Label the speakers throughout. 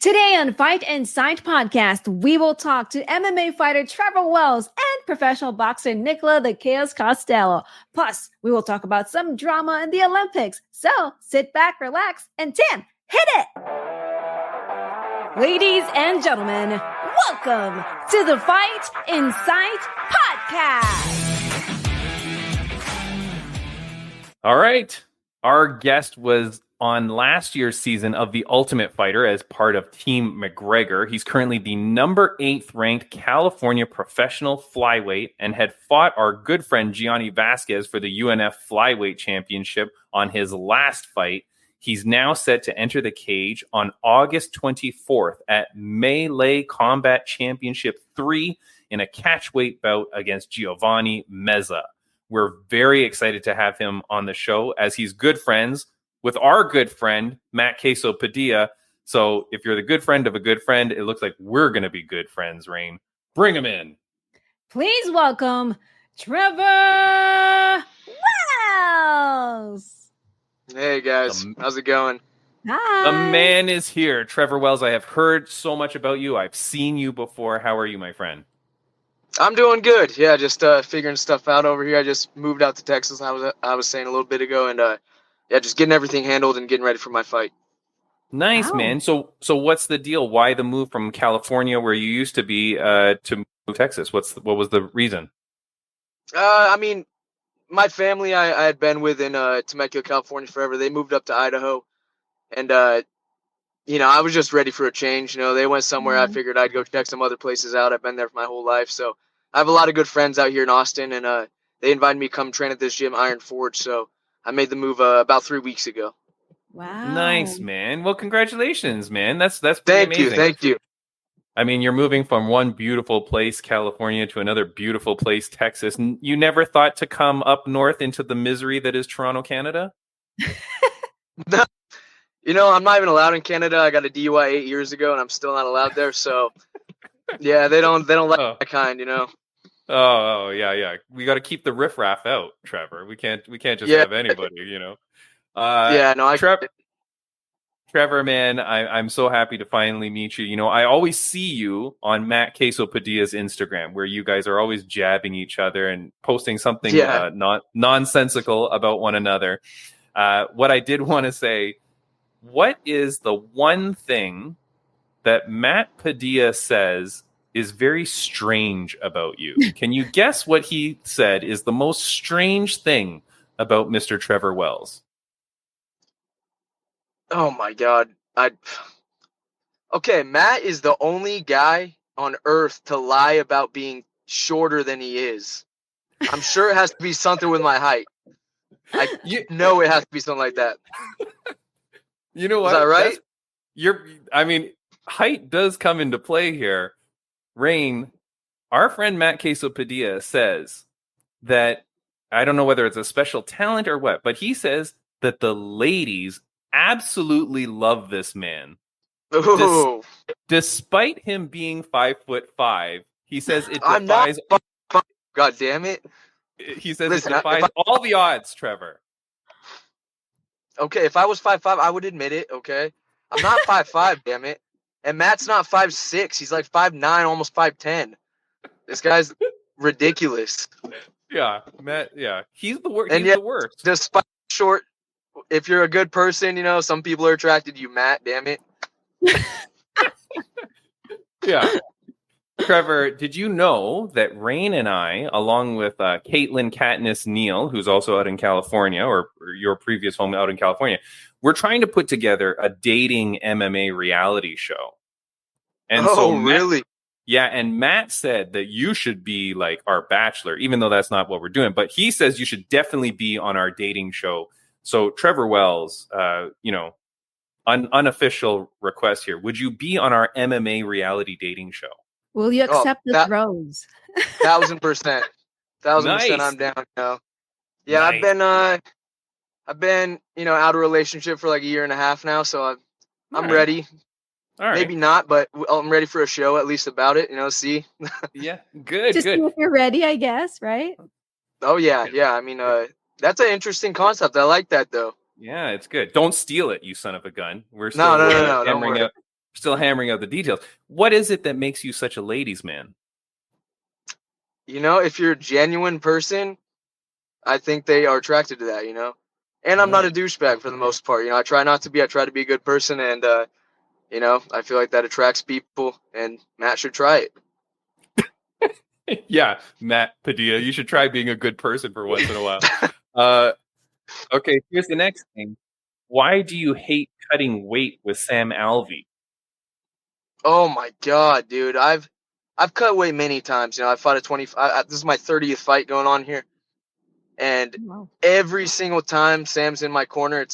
Speaker 1: Today on Fight Insight Podcast, we will talk to MMA fighter Trevor Wells and professional boxer Nicila the Chaos Costello. Plus, we will talk about some drama in the Olympics. So sit back, relax, and Tim, hit it! Ladies and gentlemen, welcome to the Fight Insight Podcast.
Speaker 2: All right. Our guest was on last year's season of The Ultimate Fighter as part of Team McGregor. He's currently the number 8th ranked California professional flyweight and had fought our good friend Gianni Vasquez for the UNF flyweight championship on his last fight. He's now set to enter the cage on August 24th at Melee Combat Championship 3 in a catchweight bout against Giovanni Meza. We're very excited to have him on the show as he's good friends with our good friend, Matt Queso Padilla. So if you're the good friend of a good friend, it looks like we're going to be good friends, Rain. Bring him in.
Speaker 1: Please welcome Trevor Wells.
Speaker 3: Hey, guys. How's it going?
Speaker 1: Hi.
Speaker 2: The man is here. Trevor Wells, I have heard so much about you. I've seen you before. How are you, my friend?
Speaker 3: I'm doing good. Yeah, just figuring stuff out over here. I just moved out to Texas, I was saying a little bit ago, and just getting everything handled and getting ready for my fight.
Speaker 2: Nice,
Speaker 1: Wow.
Speaker 2: man. So what's the deal? Why the move from California, where you used to be, to move to Texas? What was the reason?
Speaker 3: I mean, my family I had been with in Temecula, California forever. They moved up to Idaho, and I was just ready for a change. They went somewhere. I figured I'd go check some other places out. I've been there for my whole life, so I have a lot of good friends out here in Austin, and they invited me to come train at this gym, Iron Forge. So I made the move about 3 weeks ago.
Speaker 1: Wow.
Speaker 2: Nice, man. Well, congratulations, man. That's pretty amazing.
Speaker 3: Thank you.
Speaker 2: I mean, you're moving from one beautiful place, California, to another beautiful place, Texas. You never thought to come up north into the misery that is Toronto, Canada?
Speaker 3: I'm not even allowed in Canada. I got a DUI 8 years ago, and I'm still not allowed there. So, yeah, they don't like that kind,
Speaker 2: Oh, yeah. We got to keep the riffraff out, Trevor. We can't just have anybody, Trevor, man, I'm so happy to finally meet you. I always see you on Matt Queso Padilla's Instagram, where you guys are always jabbing each other and posting something nonsensical about one another. What I did want to say, what is the one thing that Matt Padilla says is very strange about you? Can you guess what he said is the most strange thing about Mr. Trevor Wells?
Speaker 3: Oh my God. Okay, Matt is the only guy on earth to lie about being shorter than he is. I'm sure it has to be something with my height. It has to be something like that.
Speaker 2: You know what?
Speaker 3: Is that right?
Speaker 2: Height does come into play here. Rain, our friend Matt Queso Padilla says that, I don't know whether it's a special talent or what, but he says that the ladies absolutely love this man. Despite him being 5'5", he says it defies.
Speaker 3: God damn it!
Speaker 2: He says it defies all the odds, Trevor.
Speaker 3: Okay, if I was 5'5", I would admit it. Okay, I'm not 5'5", damn it. And Matt's not 5'6". He's like 5'9", almost 5'10". This guy's ridiculous.
Speaker 2: Yeah, Matt. Yeah, he's the worst.
Speaker 3: And
Speaker 2: he's the worst.
Speaker 3: Despite short. If you're a good person, some people are attracted to you, Matt. Damn it.
Speaker 2: Yeah. Trevor, did you know that Rain and I, along with Caitlin Katniss Neal, who's also out in California, or your previous home out in California, we're trying to put together a dating MMA reality show. And
Speaker 3: really?
Speaker 2: Yeah, and Matt said that you should be like our bachelor, even though that's not what we're doing. But he says you should definitely be on our dating show. So Trevor Wells, unofficial request here. Would you be on our MMA reality dating show?
Speaker 1: Will you accept the throws?
Speaker 3: 1,000%. 1,000%.
Speaker 2: Nice.
Speaker 3: I'm down. Yeah,
Speaker 2: Nice.
Speaker 3: I've been out of a relationship for like a year and a half now, so I'm ready.
Speaker 2: All right.
Speaker 3: Maybe not, but I'm ready for a show at least about it. See.
Speaker 2: Yeah, good.
Speaker 1: Just see if you're ready, I guess, right?
Speaker 3: Oh yeah. I mean, that's an interesting concept. I like that though.
Speaker 2: Yeah, it's good. Don't steal it, you son of a gun. We're still
Speaker 3: No.
Speaker 2: Still hammering out the details. What is it that makes you such a ladies' man?
Speaker 3: If you're a genuine person, I think they are attracted to that, And I'm not a douchebag for the most part. I try not to be. I try to be a good person, and I feel like that attracts people, and Matt should try
Speaker 2: it. Yeah, Matt Padilla, you should try being a good person for once in a while. Okay, here's the next thing. Why do you hate cutting weight with Sam Alvey?
Speaker 3: Oh my god, dude! I've cut weight many times. I fought at 20. This is my 30th fight going on here, and every single time Sam's in my corner,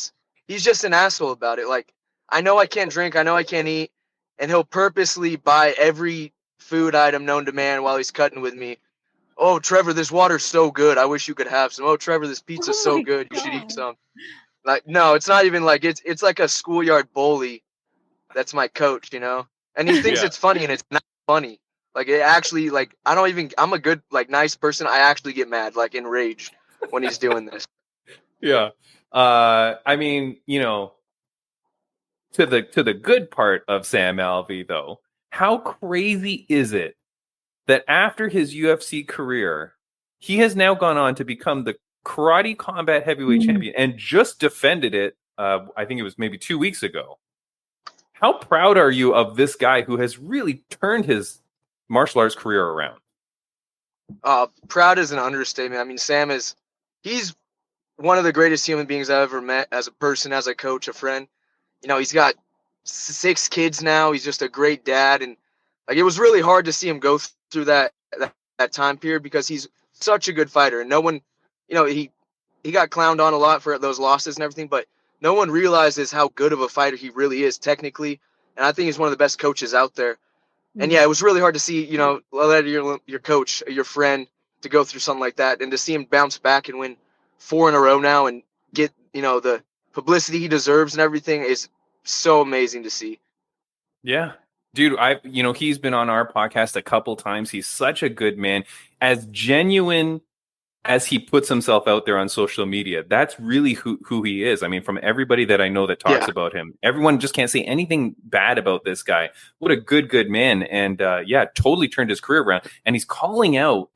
Speaker 3: he's just an asshole about it. Like, I know I can't drink, I know I can't eat, and he'll purposely buy every food item known to man while he's cutting with me. Oh, Trevor, this water's so good. I wish you could have some. Oh, Trevor, this pizza's so good. You should eat some. Like, no, it's not even like it's like a schoolyard bully. That's my coach, and he thinks it's funny, and it's not funny. Like, it actually, like, I'm a good, like, nice person. I actually get mad, like, enraged when he's doing this.
Speaker 2: Yeah. I mean, to the good part of Sam Alvey, though, how crazy is it that after his UFC career, he has now gone on to become the Karate Combat Heavyweight Champion and just defended it, I think it was maybe 2 weeks ago. How proud are you of this guy who has really turned his martial arts career around?
Speaker 3: Proud is an understatement. I mean, he's one of the greatest human beings I've ever met, as a person, as a coach, a friend. He's got 6 kids now. He's just a great dad. And like, it was really hard to see him go through that time period because he's such a good fighter. And no one, he got clowned on a lot for those losses and everything, but no one realizes how good of a fighter he really is technically. And I think he's one of the best coaches out there. And yeah, it was really hard to see, your coach, your friend, to go through something like that, and to see him bounce back and win 4 in a row now and get, the publicity he deserves and everything is so amazing to see.
Speaker 2: Yeah. Dude, he's been on our podcast a couple times. He's such a good man. As genuine as he puts himself out there on social media, that's really who he is. I mean, from everybody that I know that talks about him, everyone just can't say anything bad about this guy. What a good man. And totally turned his career around. And he's calling out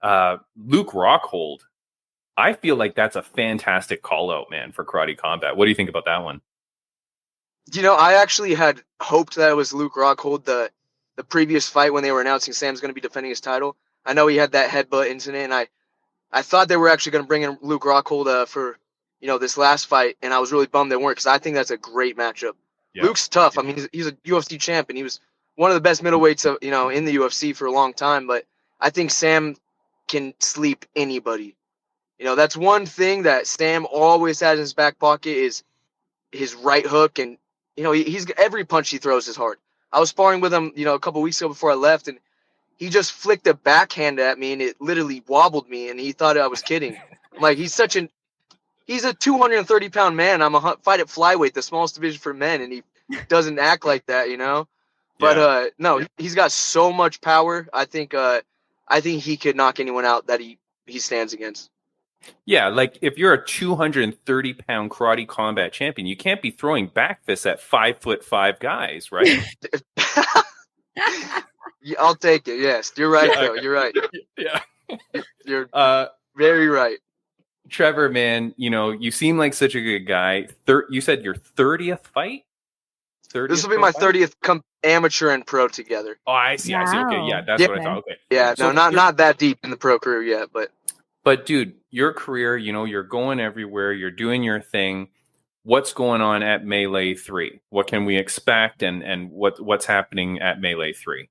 Speaker 2: Luke Rockhold. I feel like that's a fantastic call out, man, for Karate Combat. What do you think about that one?
Speaker 3: I actually had hoped that it was Luke Rockhold, the previous fight when they were announcing Sam's going to be defending his title. I know he had that headbutt incident, and I thought they were actually going to bring in Luke Rockhold for, this last fight, and I was really bummed they weren't, because I think that's a great matchup. Yeah. Luke's tough. I mean, he's a UFC champ, and he was one of the best middleweights, in the UFC for a long time, but I think Sam can sleep anybody. That's one thing that Sam always has in his back pocket is his right hook, and he's every punch he throws is hard. I was sparring with him, a couple weeks ago before I left, and he just flicked a backhand at me, and it literally wobbled me, and he thought I was kidding. I'm like, he's a 230-pound man. I'm a fight at flyweight, the smallest division for men, and he doesn't act like that, But no, he's got so much power. I think he could knock anyone out that he stands against.
Speaker 2: Yeah, like if you're a 230-pound Karate Combat champion, you can't be throwing back fists at 5'5" guys, right?
Speaker 3: I'll take it. Yes, you're right. Though you're right.
Speaker 2: Yeah,
Speaker 3: you're very right.
Speaker 2: Trevor, man, you seem like such a good guy. You said your 30th fight.
Speaker 3: This will be my 30th amateur and pro together.
Speaker 2: Oh, I see. Wow. I see. Okay, yeah, that's what I thought. Okay,
Speaker 3: yeah, so no, not that deep in the pro career yet, but.
Speaker 2: But dude, your career, you're going everywhere. You're doing your thing. What's going on at Melee 3? What can we expect, and what's happening at Melee 3?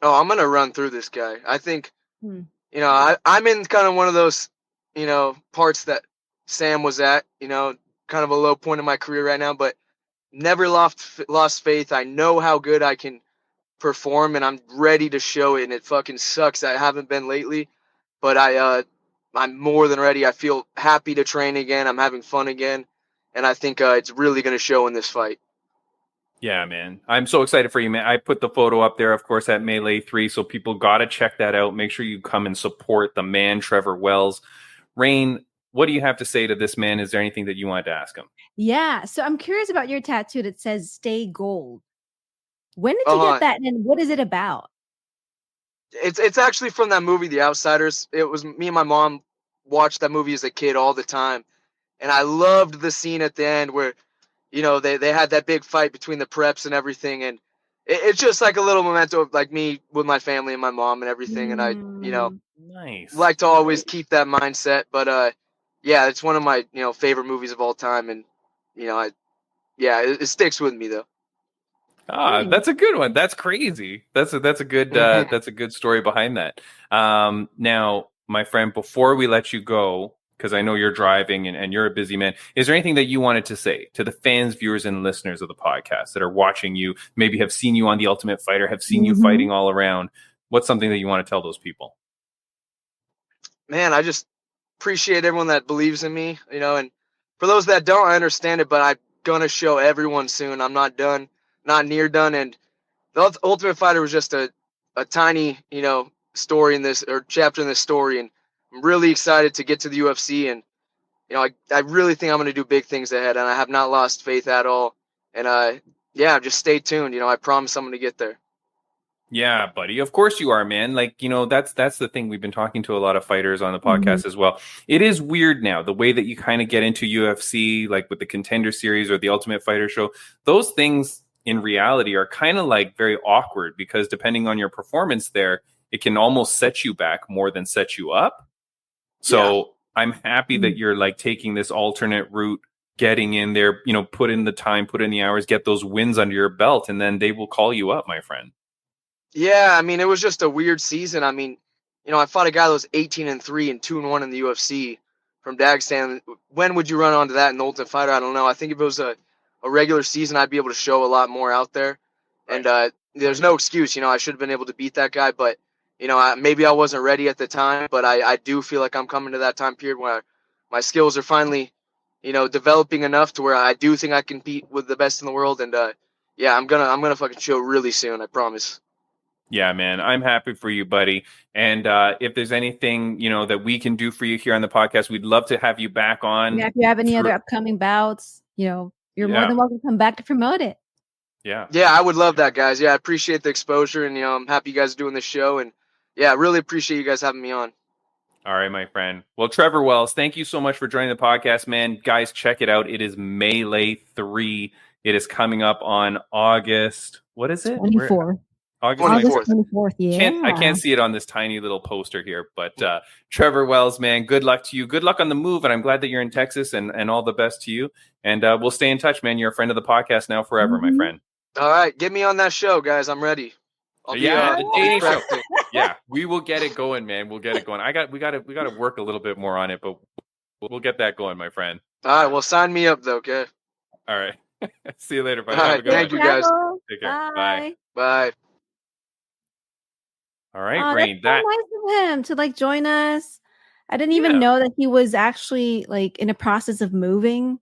Speaker 3: Oh, I'm gonna run through this guy. I think, I'm in kind of one of those, parts that Sam was at. Kind of a low point in my career right now, but never lost faith. I know how good I can perform, and I'm ready to show it. And it fucking sucks that I haven't been lately. But I'm more than ready. I feel happy to train again. I'm having fun again. And I think it's really going to show in this fight.
Speaker 2: Yeah, man. I'm so excited for you, man. I put the photo up there, of course, at Melee 3. So people got to check that out. Make sure you come and support the man, Trevor Wells. Rain, what do you have to say to this man? Is there anything that you wanted to ask him?
Speaker 1: Yeah. So I'm curious about your tattoo that says "Stay Gold." When did you get that, and what is it about?
Speaker 3: It's actually from that movie, The Outsiders. It was me and my mom watched that movie as a kid all the time, and I loved the scene at the end where, they had that big fight between the preps and everything, and it's just like a little memento of like me with my family and my mom and everything, and I,
Speaker 2: nice,
Speaker 3: like to always keep that mindset. But yeah, it's one of my favorite movies of all time, and it sticks with me though.
Speaker 2: That's a good one. That's crazy. That's a good that's a good story behind that. Now, my friend, before we let you go, because I know you're driving and you're a busy man, is there anything that you wanted to say to the fans, viewers, and listeners of the podcast that are watching you, maybe have seen you on The Ultimate Fighter, have seen you fighting all around? What's something that you want to tell those people?
Speaker 3: Man, I just appreciate everyone that believes in me, and for those that don't, I understand it, but I'm gonna show everyone soon. I'm not done, not near done, and the Ultimate Fighter was just a tiny, story in this, or chapter in this story, and I'm really excited to get to the UFC, and I really think I'm going to do big things ahead, and I have not lost faith at all. And just stay tuned. I promise I'm going to get there.
Speaker 2: Yeah, buddy. Of course you are, man. Like, that's the thing. We've been talking to a lot of fighters on the podcast as well. It is weird now, the way that you kind of get into UFC, like with the Contender Series or the Ultimate Fighter show. Those things in reality are kind of like very awkward, because depending on your performance there, it can almost set you back more than set you up. So I'm happy that you're like taking this alternate route, getting in there, put in the time, put in the hours, get those wins under your belt, and then they will call you up, my friend.
Speaker 3: Yeah, I mean, it was just a weird season. I mean, I fought a guy that was 18-3 and 2-1 in the UFC from Dagestan. When would you run onto that in the Ultimate Fighter? I don't know. I think if it was a regular season, I'd be able to show a lot more out there. Right. And there's no excuse. I should have been able to beat that guy, but maybe I wasn't ready at the time. But I do feel like I'm coming to that time period where my skills are finally, developing enough to where I do think I can compete with the best in the world. And I'm gonna fucking show really soon. I promise.
Speaker 2: Yeah, man, I'm happy for you, buddy. And if there's anything, that we can do for you here on the podcast, we'd love to have you back on.
Speaker 1: Yeah, if you have any other upcoming bouts, you're more than welcome to come back to promote it.
Speaker 2: Yeah.
Speaker 3: Yeah, I would love that, guys. Yeah, I appreciate the exposure, and I'm happy you guys are doing this show, and yeah, I really appreciate you guys having me on.
Speaker 2: All right, my friend. Well, Trevor Wells, thank you so much for joining the podcast, man. Guys, check it out. It is Melee 3. It is coming up on August. What is it?
Speaker 1: 24th.
Speaker 3: August
Speaker 1: 24th, yeah.
Speaker 2: I can't see it on this tiny little poster here, but Trevor Wells, man, good luck to you. Good luck on the move, and I'm glad that you're in Texas, and all the best to you. And we'll stay in touch, man. You're a friend of the podcast now forever, my friend.
Speaker 3: All right, get me on that show, guys. I'm ready.
Speaker 2: The dating show. Yeah, we will get it going, man. We'll get it going. We got to work a little bit more on it, but we'll get that going, my friend.
Speaker 3: All right, well, sign me up, though, okay?
Speaker 2: All right. See you later, buddy.
Speaker 3: All right, thank you, guys.
Speaker 2: Take care. Bye.
Speaker 3: Bye.
Speaker 2: All right, Rain.
Speaker 1: That's so nice of him to like join us. I didn't even know that he was actually like in a process of moving.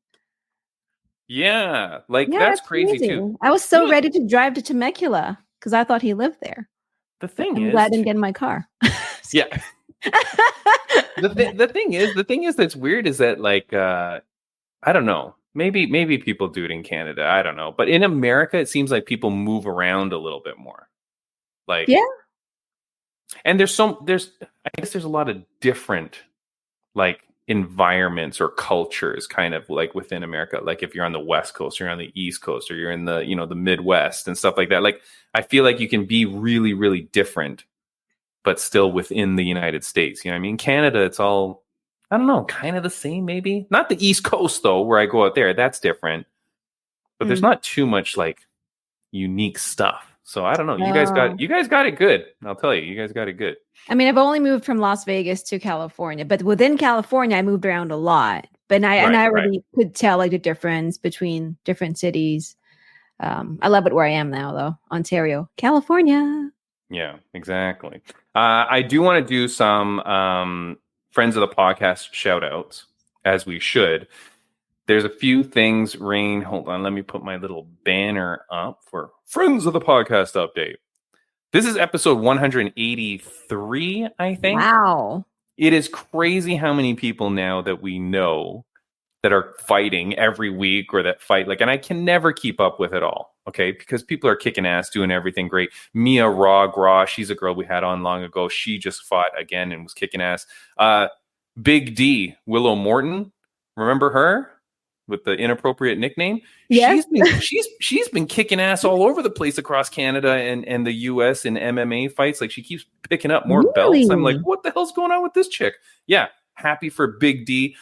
Speaker 2: Yeah, that's crazy too.
Speaker 1: I was so ready to drive to Temecula because I thought he lived there.
Speaker 2: The thing
Speaker 1: is, glad I didn't get in my car.
Speaker 2: Yeah. The thing is that's weird is that like I don't know. Maybe people do it in Canada. I don't know, but in America, it seems like people move around a little bit more. Like and I guess there's a lot of different like environments or cultures kind of like within America. Like if you're on the West Coast, or you're on the East Coast, or you're in the, the Midwest and stuff like that. Like I feel like you can be really, really different, but still within the United States. You know what I mean? Canada, it's all, I don't know, kind of the same maybe. Not the East Coast though, where I go out there. That's different. But there's not too much like unique stuff. So I don't know. You guys got it good. I'll tell you, you guys got it good.
Speaker 1: I mean, I've only moved from Las Vegas to California, but within California, I moved around a lot. But I already could tell like the difference between different cities. I love it where I am now, though. Ontario, California.
Speaker 2: Yeah, exactly. I do want to do some friends of the podcast shout outs, as we should. There's a few things, Rain. Hold on. Let me put my little banner up for Friends of the Podcast update. This is episode 183, I think.
Speaker 1: Wow.
Speaker 2: It is crazy how many people now that we know that are fighting every week or that fight. Like, and I can never keep up with it all. okay? Because people are kicking ass, doing everything great. Mia Raw, she's a girl we had on long ago. She just fought again and was kicking ass. Big D, Willow Morton, remember her with the inappropriate nickname?
Speaker 1: Yes.
Speaker 2: She's been kicking ass all over the place across Canada and the US in MMA fights. Like, she keeps picking up more belts. I'm like, what the hell's going on with this chick? Yeah, happy for Big D.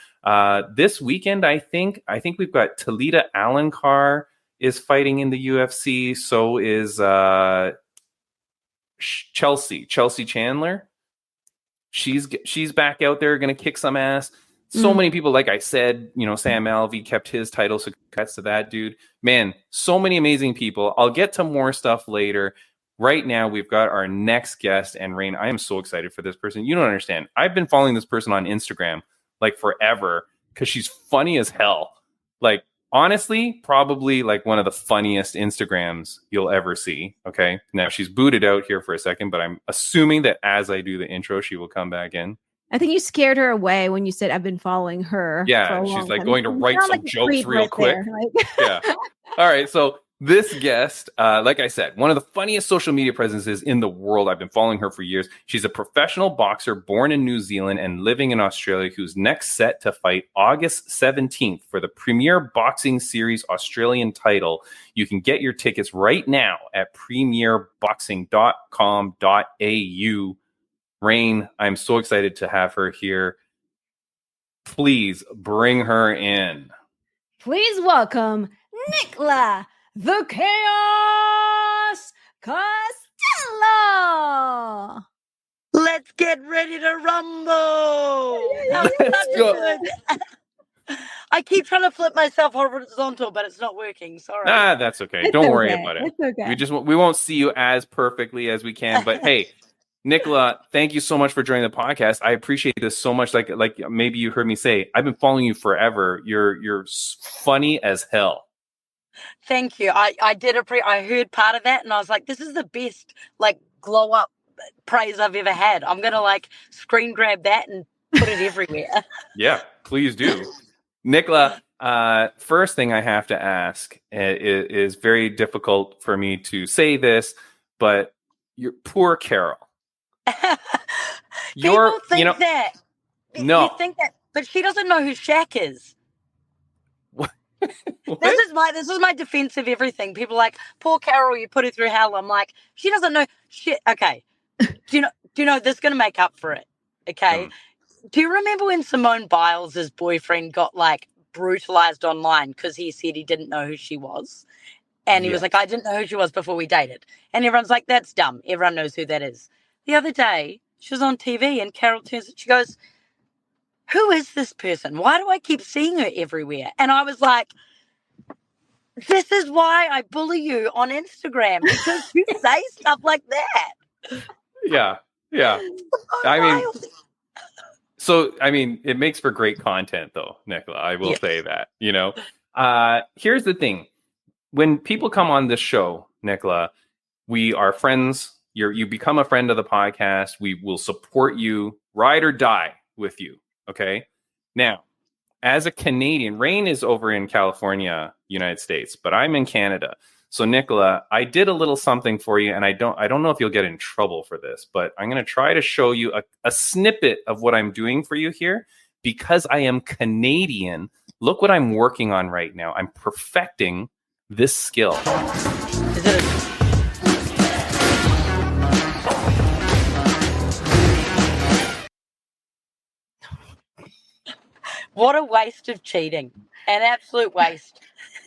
Speaker 2: This weekend, I think we've got Talita Alankar is fighting in the UFC. So is Chelsea Chandler. She's back out there, going to kick some ass. So many people, like I said, Sam Alvey kept his title, so congrats to that dude. Man, so many amazing people. I'll get to more stuff later. Right now, we've got our next guest, and Rain, I am so excited for this person. You don't understand. I've been following this person on Instagram like forever because she's funny as hell. Like, honestly, probably like one of the funniest Instagrams you'll ever see. Okay. Now she's booted out here for a second, but I'm assuming that as I do the intro, she will come back in.
Speaker 1: I think you scared her away when you said I've been following her.
Speaker 2: Yeah, she's like going to write some jokes real quick. Yeah. All right. So this guest, like I said, one of the funniest social media presences in the world. I've been following her for years. She's a professional boxer born in New Zealand and living in Australia, who's next set to fight August 17th for the Premier Boxing Series Australian title. You can get your tickets right now at premierboxing.com.au. Rain, I'm so excited to have her here. Please bring her in.
Speaker 1: Please welcome Nicila, the Chaos Costello.
Speaker 4: Let's get ready to rumble.
Speaker 2: Let's go.
Speaker 4: I keep trying to flip myself horizontal, but it's not working. Sorry.
Speaker 2: That's okay. Don't worry about it.
Speaker 1: It's okay.
Speaker 2: We won't see you as perfectly as we can, but hey, Nicila, thank you so much for joining the podcast. I appreciate this so much. Like maybe you heard me say, I've been following you forever. You're funny as hell.
Speaker 4: Thank you. I heard part of that, and I was like, this is the best glow up praise I've ever had. I'm gonna screen grab that and put it everywhere.
Speaker 2: Yeah, please do. Nicila, first thing I have to ask is very difficult for me to say this, but you're poor Carol.
Speaker 4: People think that.
Speaker 2: No.
Speaker 4: You think that, but she doesn't know who Shaq is.
Speaker 2: What?
Speaker 4: This is my defense of everything. People are like, poor Carol, you put her through hell. I'm like, she doesn't know shit. Okay. Do you know this is gonna make up for it? Okay. Do you remember when Simone Biles' boyfriend got brutalized online because he said he didn't know who she was? And he was like, I didn't know who she was before we dated. And everyone's like, that's dumb. Everyone knows who that is. The other day, she was on TV and Carol turns and she goes, who is this person? Why do I keep seeing her everywhere? And I was like, this is why I bully you on Instagram, because you say stuff like that.
Speaker 2: Yeah. I mean, it makes for great content, though, Nicila. I will say that. Here's the thing: when people come on this show, Nicila, we are friends. You become a friend of the podcast. We will support you, ride or die with you. Okay. Now, as a Canadian, Rain is over in California, United States, but I'm in Canada. So, Nicila, I did a little something for you, and I don't know if you'll get in trouble for this, but I'm going to try to show you a snippet of what I'm doing for you here. Because I am Canadian, look what I'm working on right now. I'm perfecting this skill.
Speaker 4: What a waste of cheating. An absolute waste.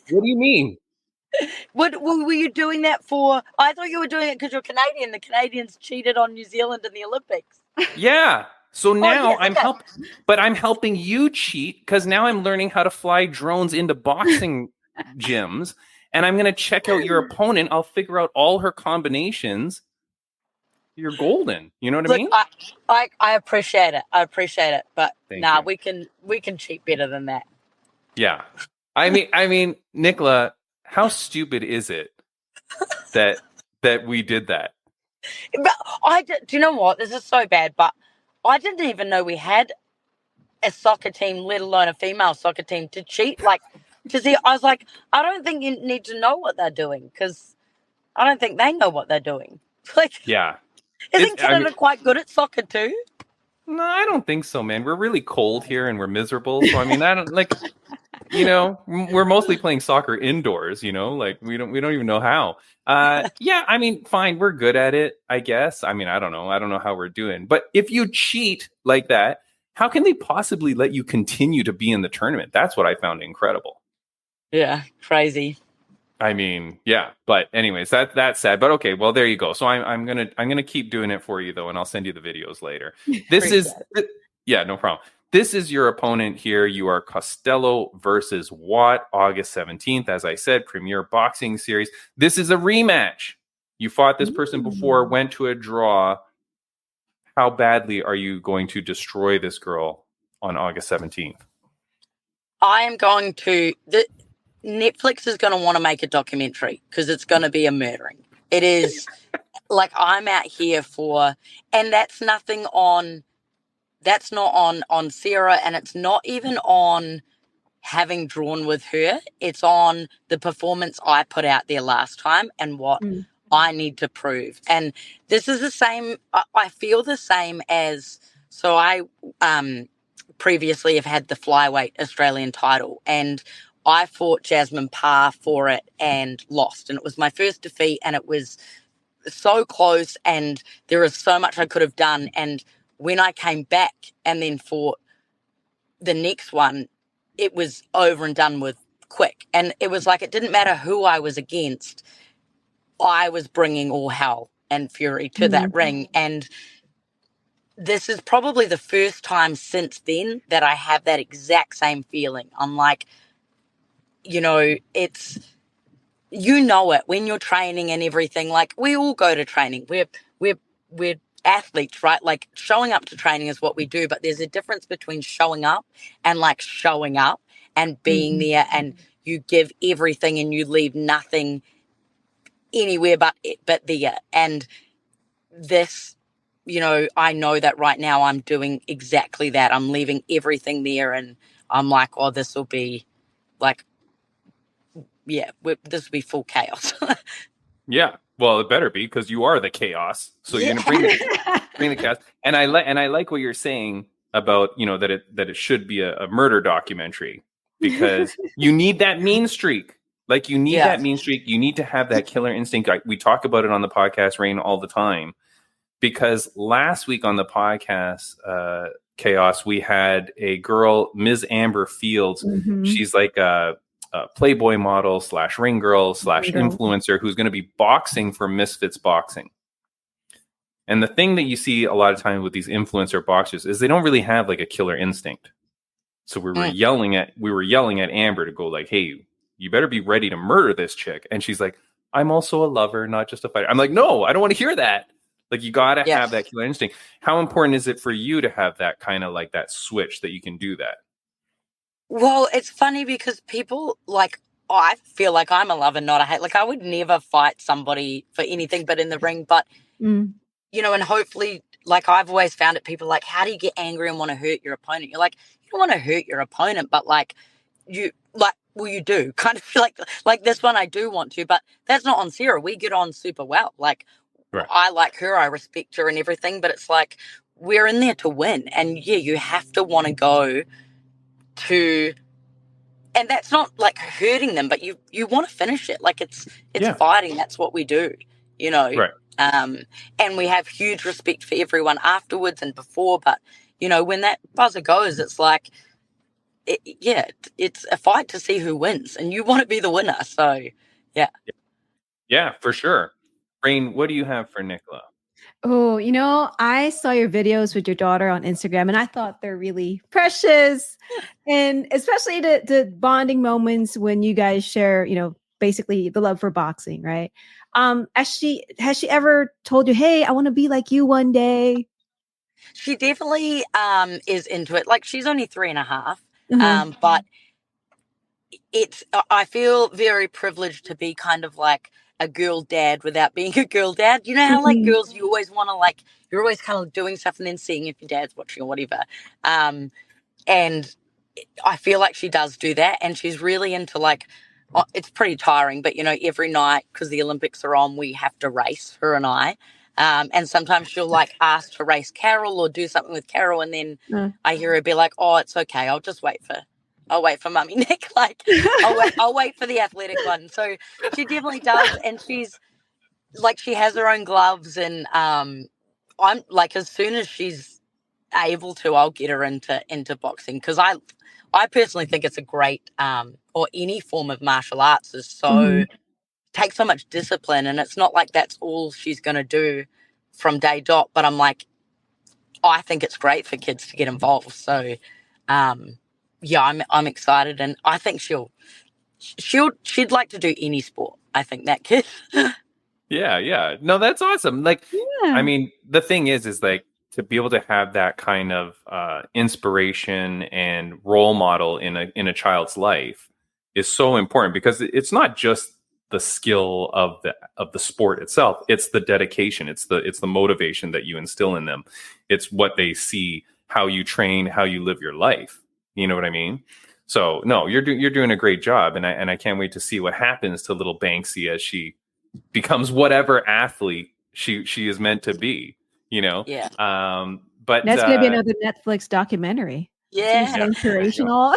Speaker 2: What do you mean?
Speaker 4: What were you doing that for? I thought you were doing it because you're Canadian. The Canadians cheated on New Zealand in the Olympics.
Speaker 2: Yeah. So now I'm helping you cheat because now I'm learning how to fly drones into boxing gyms, and I'm going to check out your opponent. I'll figure out all her combinations. You're golden. You know what I mean?
Speaker 4: I appreciate it. But we can cheat better than that.
Speaker 2: Yeah. I mean, Nicila, how stupid is it that we did that?
Speaker 4: But do you know what? This is so bad, but I didn't even know we had a soccer team, let alone a female soccer team, to cheat. to see. I was like, I don't think you need to know what they're doing because I don't think they know what they're doing. Like,
Speaker 2: Yeah.
Speaker 4: isn't Canada quite good at soccer too?
Speaker 2: No, I don't think so, man. We're really cold here and we're miserable. So I mean, I don't like, you know, we're mostly playing soccer indoors. You know, like we don't even know how. Yeah, I mean, fine, we're good at it, I guess. I mean, I don't know how we're doing. But if you cheat like that, how can they possibly let you continue to be in the tournament? That's what I found incredible.
Speaker 4: Yeah, crazy.
Speaker 2: I mean, yeah, but anyways, that's sad. But okay, well, there you go. So I'm gonna keep doing it for you though, and I'll send you the videos later. Yeah, no problem. This is your opponent here. You are Costello versus Watt, August 17th. As I said, Premier Boxing Series. This is a rematch. You fought this person before, went to a draw. How badly are you going to destroy this girl on August 17th?
Speaker 4: I am going to. Netflix is going to want to make a documentary because it's going to be a murdering. It is like I'm out here for, and that's nothing on, that's not on Sarah, and it's not even on having drawn with her. It's on the performance I put out there last time and what I need to prove. And this is the same, I feel the same as, so I previously have had the flyweight Australian title, and I fought Jasmine Parr for it and lost. And it was my first defeat, and it was so close, and there is so much I could have done. And when I came back and then fought the next one, it was over and done with quick. And it was like, it didn't matter who I was against. I was bringing all hell and fury to that ring. And this is probably the first time since then that I have that exact same feeling. I'm like, you know, it's, you know it when you're training and everything. Like, we all go to training. We're athletes, right? Like, showing up to training is what we do, but there's a difference between showing up and like showing up and being there, and you give everything and you leave nothing anywhere but there. And this, you know, I know that right now I'm doing exactly that. I'm leaving everything there, and I'm like, oh, this will be like, yeah, this will be full chaos.
Speaker 2: Yeah, well, it better be, because you are the chaos. So you're gonna bring the chaos. And I like what you're saying about, you know, that it should be a murder documentary, because you need that mean streak. Like, you need that mean streak. You need to have that killer instinct. We talk about it on the podcast, Rain, all the time, because last week on the podcast, Chaos, we had a girl, Ms. Amber Fields. She's like a Playboy model / ring girl / influencer who's going to be boxing for Misfits Boxing. And the thing that you see a lot of times with these influencer boxers is they don't really have like a killer instinct. So we were yelling at Amber to go like, hey, you better be ready to murder this chick. And she's like, I'm also a lover, not just a fighter. I'm like, no, I don't want to hear that. Like, you got to have that killer instinct. How important is it for you to have that kind of like that switch that you can do that?
Speaker 4: Well, it's funny because people, like, I feel like I'm a lover, not a hate. Like, I would never fight somebody for anything but in the ring. But, you know, and hopefully, like, I've always found it, people like, how do you get angry and want to hurt your opponent? You're like, you don't want to hurt your opponent, but like, you do kind of like this one. I do want to, but that's not on Sarah. We get on super well. Like, I like her, I respect her and everything, but it's like, we're in there to win. And yeah, you have to want to go to, and that's not like hurting them, but you want to finish it. Like, it's fighting. That's what we do, you know. And we have huge respect for everyone afterwards and before, but you know, when that buzzer goes, it's like, it's a fight to see who wins, and you want to be the winner. So yeah,
Speaker 2: for sure. Rain, what do you have for Nicila?
Speaker 1: Oh, you know, I saw your videos with your daughter on Instagram, and I thought they're really precious. And especially the bonding moments when you guys share, you know, basically the love for boxing, right? Has she ever told you, hey, I want to be like you one day?
Speaker 4: She definitely is into it. Like, she's only 3.5, but I feel very privileged to be kind of like a girl dad without being a girl dad. You know how like girls, you always want to, like, you're always kind of doing stuff and then seeing if your dad's watching or whatever. And I feel like she does do that, and she's really into like, it's pretty tiring, but every night, because the Olympics are on, we have to race, her and I. And sometimes she'll like ask to race Carol or do something with Carol, and then I hear her be like, "Oh, it's okay. I'll wait for Mummy Nick. Like, I'll wait for the athletic one." So she definitely does, and she's like, she has her own gloves, and I'm like, as soon as she's able to, I'll get her into boxing, because I personally think it's a great or any form of martial arts is so takes so much discipline, and it's not like that's all she's going to do from day dot, but I'm like, I think it's great for kids to get involved. So yeah, I'm excited, and I think she'd like to do any sport. I think that kid.
Speaker 2: Yeah. No, that's awesome. Like, I mean, the thing is like, to be able to have that kind of inspiration and role model in a child's life is so important, because it's not just the skill of the sport itself. It's the dedication. It's the motivation that you instill in them. It's what they see, how you train, how you live your life. You know what I mean? So no, you're doing a great job, and I can't wait to see what happens to little Banksy as she becomes whatever athlete she is meant to be.
Speaker 4: Yeah.
Speaker 2: But
Speaker 1: that's going to be another Netflix documentary.
Speaker 4: Yeah.
Speaker 1: Inspirational.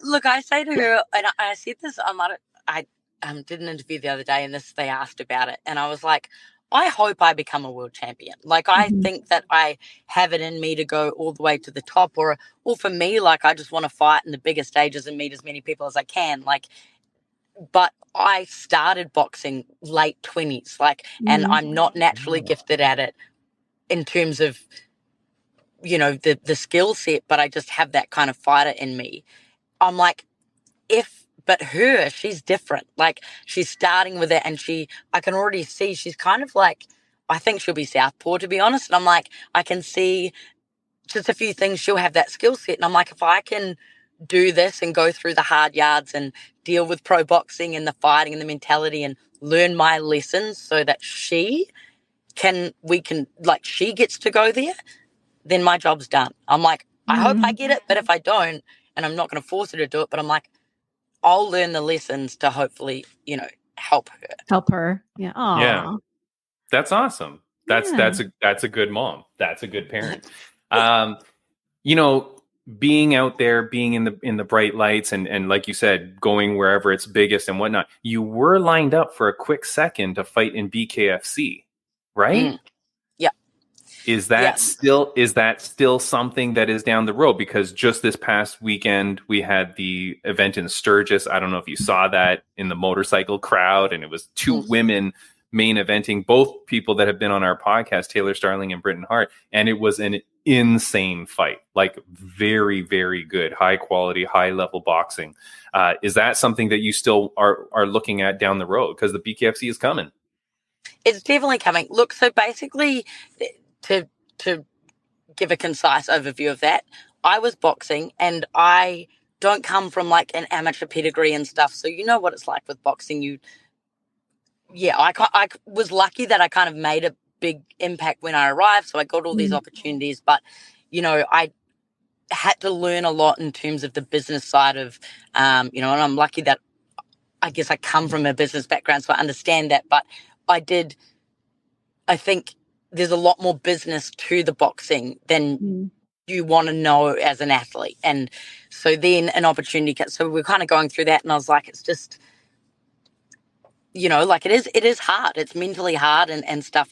Speaker 4: Look, I say to her, and I said this, I did an interview the other day, and they asked about it, and I was like, I hope I become a world champion. Like, I think that I have it in me to go all the way to the top, or for me, like, I just want to fight in the biggest stages and meet as many people as I can. Like, but I started boxing late 20s, like, and I'm not naturally gifted at it in terms of, the skill set, but I just have that kind of fighter in me. I'm like, but she's different. Like, she's starting with it, and I can already see she's kind of like, I think she'll be southpaw, to be honest. And I'm like, I can see just a few things, she'll have that skill set. And I'm like, if I can do this and go through the hard yards and deal with pro boxing and the fighting and the mentality and learn my lessons so that she gets to go there, then my job's done. I'm like, I hope I get it, but if I don't, and I'm not going to force her to do it, but I'm like, I'll learn the lessons to hopefully, help her.
Speaker 1: Yeah. Aww.
Speaker 2: Yeah. That's awesome. That's a good mom. That's a good parent. Being out there, being in the bright lights, and like you said, going wherever it's biggest and whatnot. You were lined up for a quick second to fight in BKFC, right?
Speaker 4: Yeah.
Speaker 2: Is that still something that is down the road? Because just this past weekend we had the event in Sturgis. I don't know if you saw that, in the motorcycle crowd, and it was two women main eventing, both people that have been on our podcast, Taylor Starling and Britton Hart, and it was an insane fight, like very, very good, high quality, high level boxing. Is that something that you still are looking at down the road? Because the BKFC is coming.
Speaker 4: It's definitely coming. Look, so basically, to give a concise overview of that, I was boxing, and I don't come from like an amateur pedigree and stuff, so you know what it's like with boxing. I was lucky that I kind of made a big impact when I arrived, so I got all these opportunities, but I had to learn a lot in terms of the business side of and I'm lucky that I guess I come from a business background, so I understand that. But I think there's a lot more business to the boxing than you want to know as an athlete. And so then an opportunity, so we're kind of going through that, and I was like, it's just, like, it is hard. It's mentally hard and stuff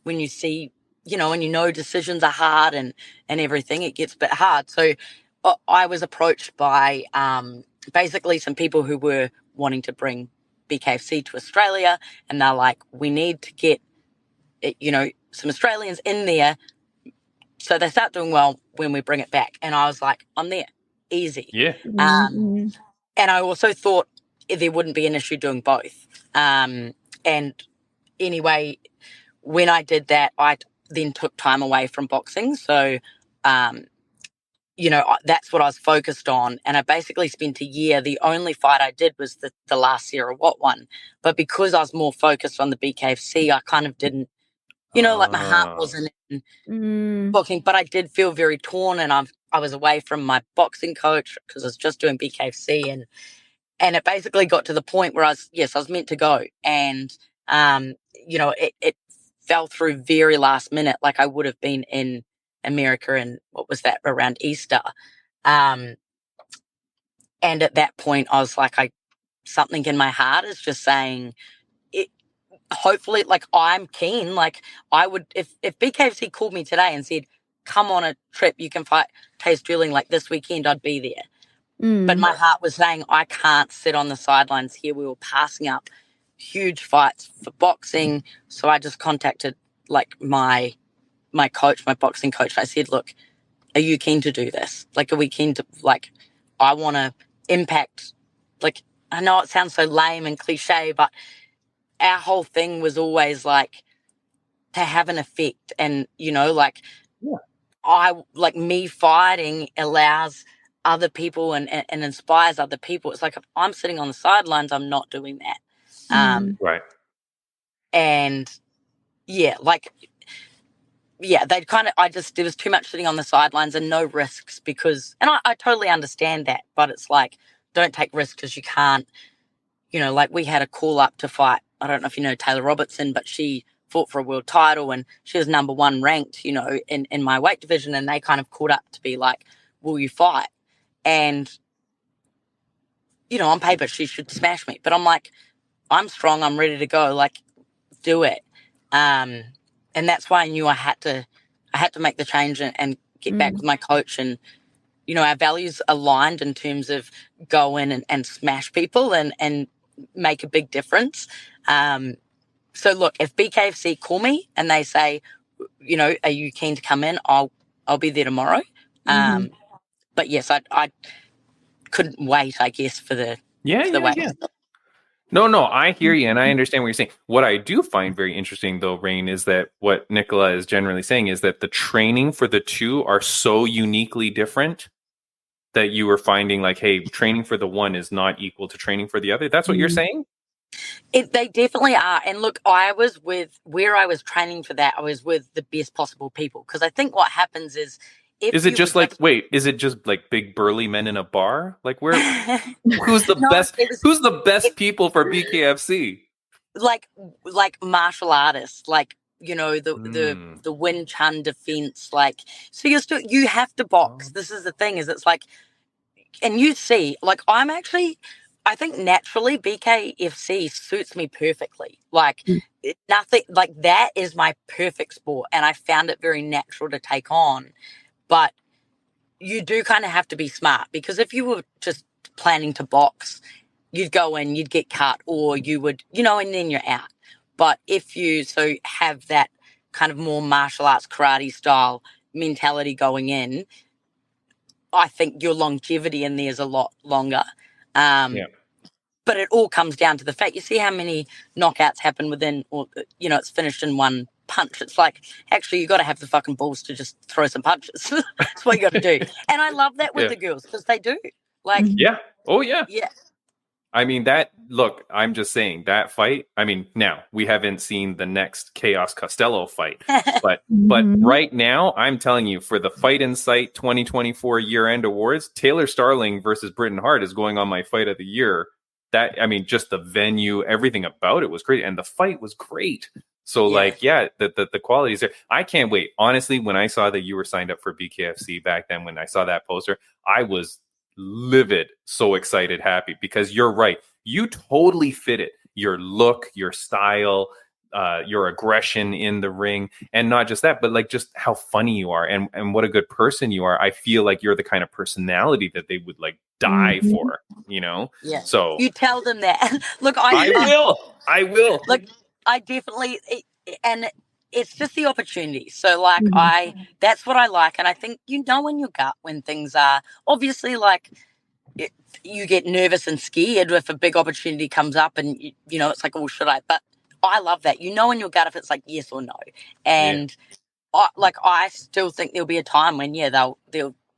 Speaker 4: when you see, and decisions are hard and everything, it gets a bit hard. So I was approached by basically some people who were wanting to bring BKFC to Australia, and they're like, we need to get some Australians in there so they start doing well when we bring it back. And I was like, I'm there, easy.
Speaker 2: Yeah.
Speaker 4: And I also thought there wouldn't be an issue doing both. And anyway, when I did that, I then took time away from boxing. So, that's what I was focused on. And I basically spent a year. The only fight I did was the last Sarah Watt one. But because I was more focused on the BKFC, I kind of didn't, like my heart wasn't in booking, but I did feel very torn, and I was away from my boxing coach because I was just doing BKFC, and it basically got to the point where I was meant to go, and it fell through very last minute. Like I would have been in America, and what was that, around Easter, and at that point I was like, something in my heart is just saying it. Hopefully, like, I'm keen. Like, I would, if BKFC called me today and said, come on a trip, you can fight Taste Drilling like this weekend, I'd be there. But my heart was saying, I can't sit on the sidelines here. We were passing up huge fights for boxing. So I just contacted like my coach, my boxing coach. I said, look, are you keen to do this? Like, are we keen to, like, I want to impact, like, I know it sounds so lame and cliche, but our whole thing was always like to have an effect, and like me fighting allows other people and inspires other people. It's like if I'm sitting on the sidelines, I'm not doing that.
Speaker 2: Right.
Speaker 4: And they'd kind of, there was too much sitting on the sidelines and no risks and I totally understand that, but it's like, don't take risks because you can't, like we had a call up to fight. I don't know if you know Taylor Robertson, but she fought for a world title and she was number 1 ranked, in my weight division, and they kind of called up to be like, will you fight? And, on paper, she should smash me. But I'm like, I'm strong, I'm ready to go, like, do it. And that's why I knew I had to make the change and get back with my coach, and, our values aligned in terms of go in and smash people and make a big difference. So look, if BKFC call me and they say, are you keen to come in? I'll be there tomorrow. But yes, I couldn't wait, I guess, for the wait.
Speaker 2: Yeah. No, I hear you, and I understand what you're saying. What I do find very interesting, though, Rain, is that what Nicila is generally saying is that the training for the two are so uniquely different that you were finding like, hey, training for the one is not equal to training for the other. That's what you're saying?
Speaker 4: They definitely are. And look, where I was training for that, I was with the best possible people. Because I think what happens is, is it just like big burly men in a bar? Like who's the best? Who's the best people for BKFC? Like martial artists, like the Wing Chun defense. Like, so you have to box. This is the thing, is it's like, and you see, like, I think naturally BKFC suits me perfectly. Like nothing, like that is my perfect sport, and I found it very natural to take on. But you do kind of have to be smart, because if you were just planning to box, you'd go in, you'd get cut, or you would, and then you're out. But if you have that kind of more martial arts karate style mentality going in, I think your longevity in there is a lot longer. But it all comes down to the fact, you see how many knockouts happen within, or, it's finished in one punch. It's like, actually, you got to have the fucking balls to just throw some punches. That's what you got to do. And I love that with the girls, because they do. Like,
Speaker 2: yeah. Oh, yeah.
Speaker 4: Yeah.
Speaker 2: I mean, I'm just saying that fight. I mean, now we haven't seen the next Chaos Costello fight, but right now, I'm telling you, for the Fight Insight 2024 year-end awards, Taylor Starling versus Britton Hart is going on my fight of the year. Just the venue, everything about it was great, and the fight was great. So, the quality is there. I can't wait. Honestly, when I saw that you were signed up for BKFC back then, when I saw that poster, I was livid, so excited, happy, because you're right. You totally fit it. Your look, your style, your aggression in the ring, and not just that, but like just how funny you are and what a good person you are. I feel like you're the kind of personality that they would like die for, Yeah. So
Speaker 4: you tell them that. Look,
Speaker 2: I will.
Speaker 4: Look, I definitely, and it's just the opportunity. So like that's what I like. And I think, in your gut when things are obviously like, you get nervous and scared if a big opportunity comes up, and it's like, oh, should I? But I love that. In your gut if it's like yes or no. And I still think there'll be a time when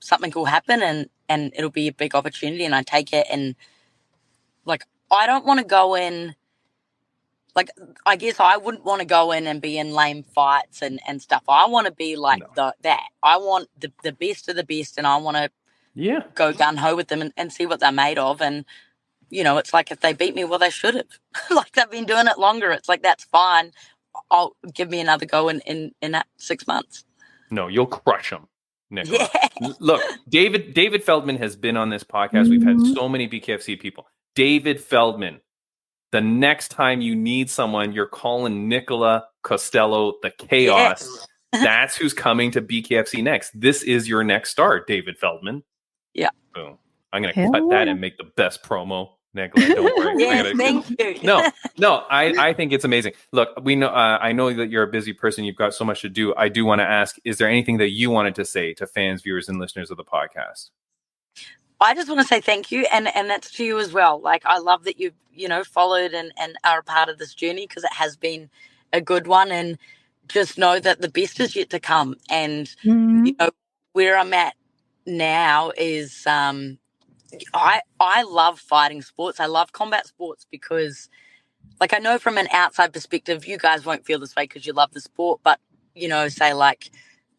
Speaker 4: something will happen and it'll be a big opportunity, and I take it. And like, I don't want to go in like, I guess I wouldn't want to go in and be in lame fights and stuff. I want to be like that. I want the best of the best, and I want to go gung-ho with them and see what they're made of. And, you know, it's like if they beat me, well, they should have. Like, they've been doing it longer. It's like, that's fine. I'll give me another go in that 6 months.
Speaker 2: No, you'll crush them, Nicila. Yeah. Look, David Feldman has been on this podcast. We've had so many BKFC people. David Feldman. The next time you need someone, you're calling Nicila Costello, the Chaos. Yes. That's who's coming to BKFC next. This is your next star, David Feldman.
Speaker 4: Yeah.
Speaker 2: Boom. I'm going to cut that and make the best promo, Nicila. Don't worry.
Speaker 4: Yes, thank you.
Speaker 2: No, I think it's amazing. Look, we know. I know that you're a busy person. You've got so much to do. I do want to ask, is there anything that you wanted to say to fans, viewers, and listeners of the podcast?
Speaker 4: I just want to say thank you, and that's to you as well. Like, I love that you've, followed and are a part of this journey, because it has been a good one, and just know that the best is yet to come. And, where I'm at now is I love fighting sports. I love combat sports because, like, I know from an outside perspective, you guys won't feel this way because you love the sport, but, say like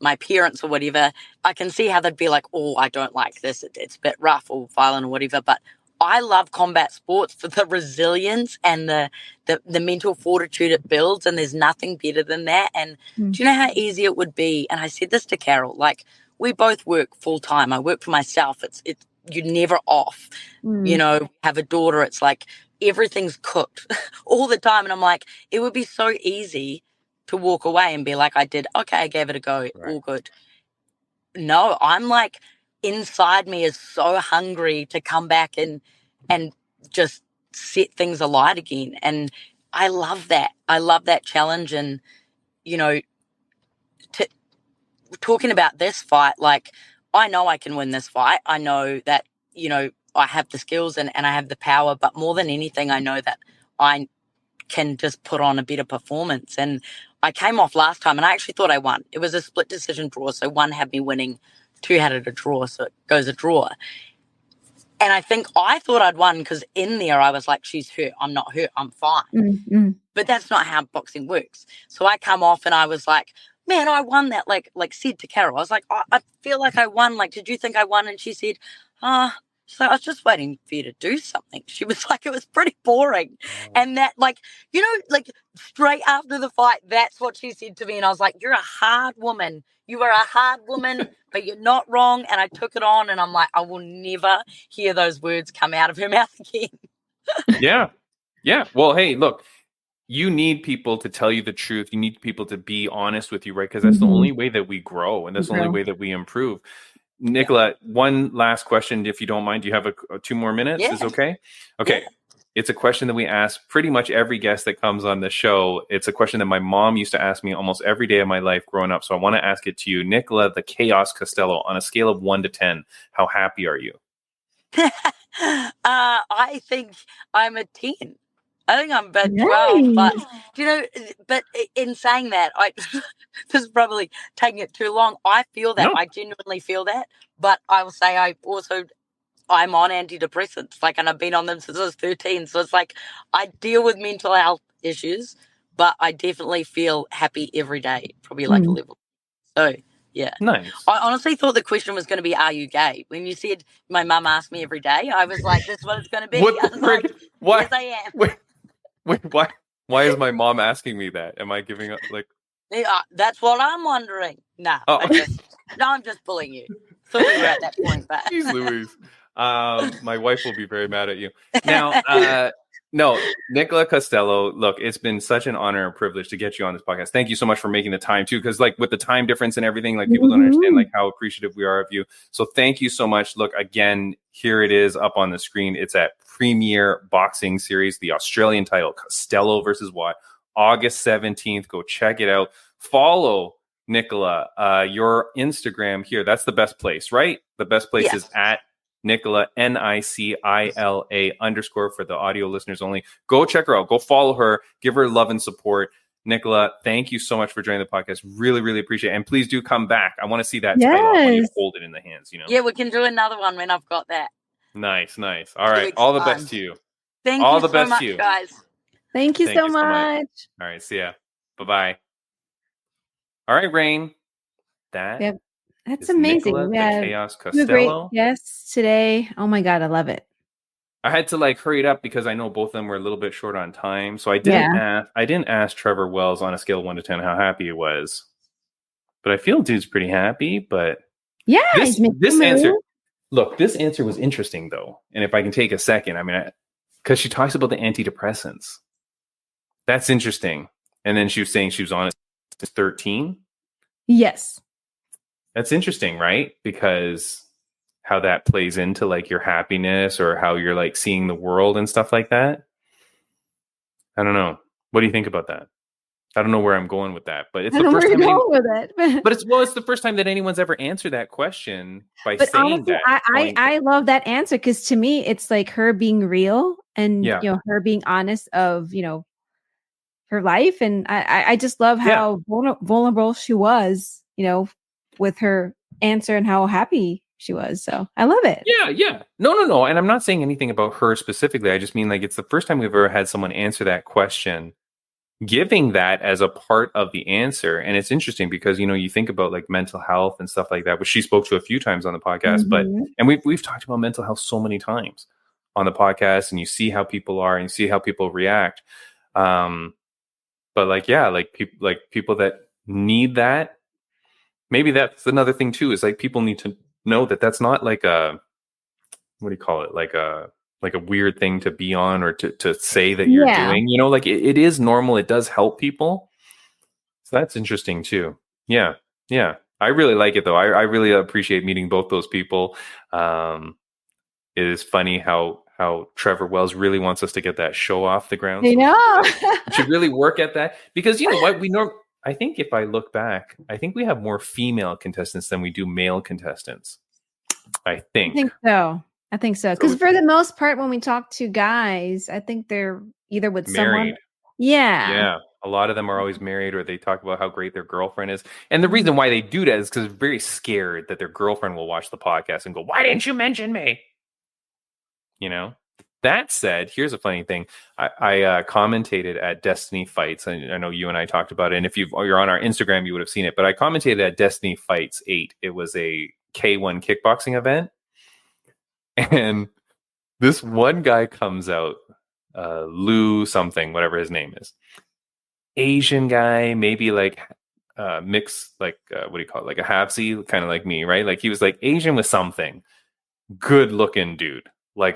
Speaker 4: my parents or whatever, I can see how they'd be like, oh, I don't like this. It's a bit rough or violent or whatever. But I love combat sports for the resilience and the mental fortitude it builds. And there's nothing better than that. And do you know how easy it would be? And I said this to Carol, like, we both work full time. I work for myself. It's you're never off, have a daughter. It's like everything's cooked all the time. And I'm like, it would be so easy to walk away and be like, I did, okay, I gave it a go, right, all good. No, I'm like, inside me is so hungry to come back and just set things alight again. And I love that. I love that challenge. And, talking about this fight, like, I know I can win this fight. I know that, I have the skills and I have the power, but more than anything, I know that I can just put on a better performance. And I came off last time and I actually thought I won. It was a split decision draw. So one had me winning, two had it a draw. So it goes a draw. And I thought I'd won because in there I was like, she's hurt. I'm not hurt. I'm fine. Mm-hmm. But that's not how boxing works. So I come off and I was like, man, I won that. Like said to Carol, I was like, oh, I feel like I won. Like, did you think I won? And she said, she's like, I was just waiting for you to do something. She was like, it was pretty boring. Oh. And that, like, straight after the fight, that's what she said to me. And I was like, you're a hard woman. You are a hard woman, but you're not wrong. And I took it on and I'm like, I will never hear those words come out of her mouth again.
Speaker 2: Yeah. Yeah. Well, hey, look. You need people to tell you the truth. You need people to be honest with you, right? Because that's the only way that we grow, and that's the only way that we improve. Nicila, one last question, if you don't mind. Do you have 2 more minutes?
Speaker 4: Yeah.
Speaker 2: Is okay? Okay. Yeah. It's a question that we ask pretty much every guest that comes on the show. It's a question that my mom used to ask me almost every day of my life growing up. So I want to ask it to you. Nicila, the Chaos Costello, on a scale of 1 to 10, how happy are you?
Speaker 4: I think I'm a 10. I think I'm about 12, but but in saying that, this is probably taking it too long. I feel that. No. I genuinely feel that, but I will say I'm on antidepressants, like, and I've been on them since I was 13. So it's like I deal with mental health issues, but I definitely feel happy every day, probably like a level. So yeah,
Speaker 2: nice.
Speaker 4: I honestly thought the question was going to be, "Are you gay?" When you said my mum asked me every day, I was like, "This is what it's going to be."
Speaker 2: What the frick?
Speaker 4: Like,
Speaker 2: what?
Speaker 4: Yes, I am.
Speaker 2: Wait, why is my mom asking me that? Am I giving up? Like,
Speaker 4: yeah, that's what I'm wondering. Nah, I'm just bullying you. Thought we were at that point, but
Speaker 2: jeez Louise. My wife will be very mad at you. Now, no, Nicila Costello, look, it's been such an honor and privilege to get you on this podcast. Thank you so much for making the time too, because like with the time difference and everything, like people don't understand like how appreciative we are of you. So thank you so much. Look, again, here it is up on the screen. It's at Premier Boxing Series, the Australian title, Costello versus Watt, August 17th. Go check it out. Follow Nicila, your Instagram here. That's the best place, right? The best place is at Nicila, Nicila _ for the audio listeners only. Go check her out. Go follow her. Give her love and support. Nicila, thank you so much for joining the podcast. Really, really appreciate it. And please do come back. I want to see that title when you hold it in the hands.
Speaker 4: Yeah, we can do another one when I've got that.
Speaker 2: Nice. All right. All the best to you.
Speaker 4: Thank you so much, guys.
Speaker 1: Thank you
Speaker 2: Thank
Speaker 1: so
Speaker 2: you so much.
Speaker 1: much.
Speaker 2: All right. See ya. Bye-bye. All right, Rain. That
Speaker 1: Yep. That's
Speaker 2: is
Speaker 1: amazing.
Speaker 2: Nicila
Speaker 1: We
Speaker 2: the
Speaker 1: had
Speaker 2: Chaos
Speaker 1: two great
Speaker 2: Costello.
Speaker 1: guests today. Oh my God, I love it.
Speaker 2: I had to hurry it up because I know both of them were a little bit short on time. So I
Speaker 1: Yeah.
Speaker 2: didn't ask Trevor Wells on a scale of 1 to 10 how happy he was. But I feel dude's pretty happy. But
Speaker 1: Yeah, he's making
Speaker 2: this
Speaker 1: a
Speaker 2: answer,
Speaker 1: move.
Speaker 2: look, this answer was interesting though. And if I can take a second, I mean, because she talks about the antidepressants. That's interesting. And then she was saying she was on it since 13.
Speaker 1: Yes.
Speaker 2: That's interesting, right? Because how that plays into your happiness or how you're seeing the world and stuff like that. I don't know. What do you think about that? I don't know where I'm going with that, but it's
Speaker 1: I
Speaker 2: the
Speaker 1: don't know
Speaker 2: first
Speaker 1: where
Speaker 2: time.
Speaker 1: you're going with it.
Speaker 2: But it's the first time that anyone's ever answered that question by
Speaker 1: But
Speaker 2: saying
Speaker 1: honestly,
Speaker 2: that.
Speaker 1: I love that answer because to me, it's like her being real and
Speaker 2: Yeah.
Speaker 1: her being honest of her life, and I just love how vulnerable she was, with her answer and how happy she was. So I love it.
Speaker 2: Yeah. No. And I'm not saying anything about her specifically. I just mean it's the first time we've ever had someone answer that question, giving that as a part of the answer. And it's interesting because, you think about mental health and stuff like that, which she spoke to a few times on the podcast, and we've talked about mental health so many times on the podcast, and you see how people are and you see how people react. But people that need that, maybe that's another thing too, is people need to know that that's not a, what do you call it? Like a weird thing to be on or to say that you're doing, it is normal. It does help people. So that's interesting too. Yeah. I really like it though. I really appreciate meeting both those people. It is funny how Trevor Wells really wants us to get that show off the ground.
Speaker 1: I know.
Speaker 2: We should really work at that because you know what I think if I look back, I think we have more female contestants than we do male contestants. I think
Speaker 1: so. Because for the most part, when we talk to guys, I think they're either with
Speaker 2: married.
Speaker 1: Someone. Yeah.
Speaker 2: A lot of them are always married, or they talk about how great their girlfriend is. And the reason why they do that is because they're very scared that their girlfriend will watch the podcast and go, "Why didn't you mention me?" That said, here's a funny thing. I commentated at Destiny Fights. I know you and I talked about it. And if you're on our Instagram, you would have seen it. But I commentated at Destiny Fights 8. It was a K1 kickboxing event. And this one guy comes out, Lou something, whatever his name is. Asian guy, maybe mixed, what do you call it? Like a halfsy, kind of like me, right? He was Asian with something. Good looking dude.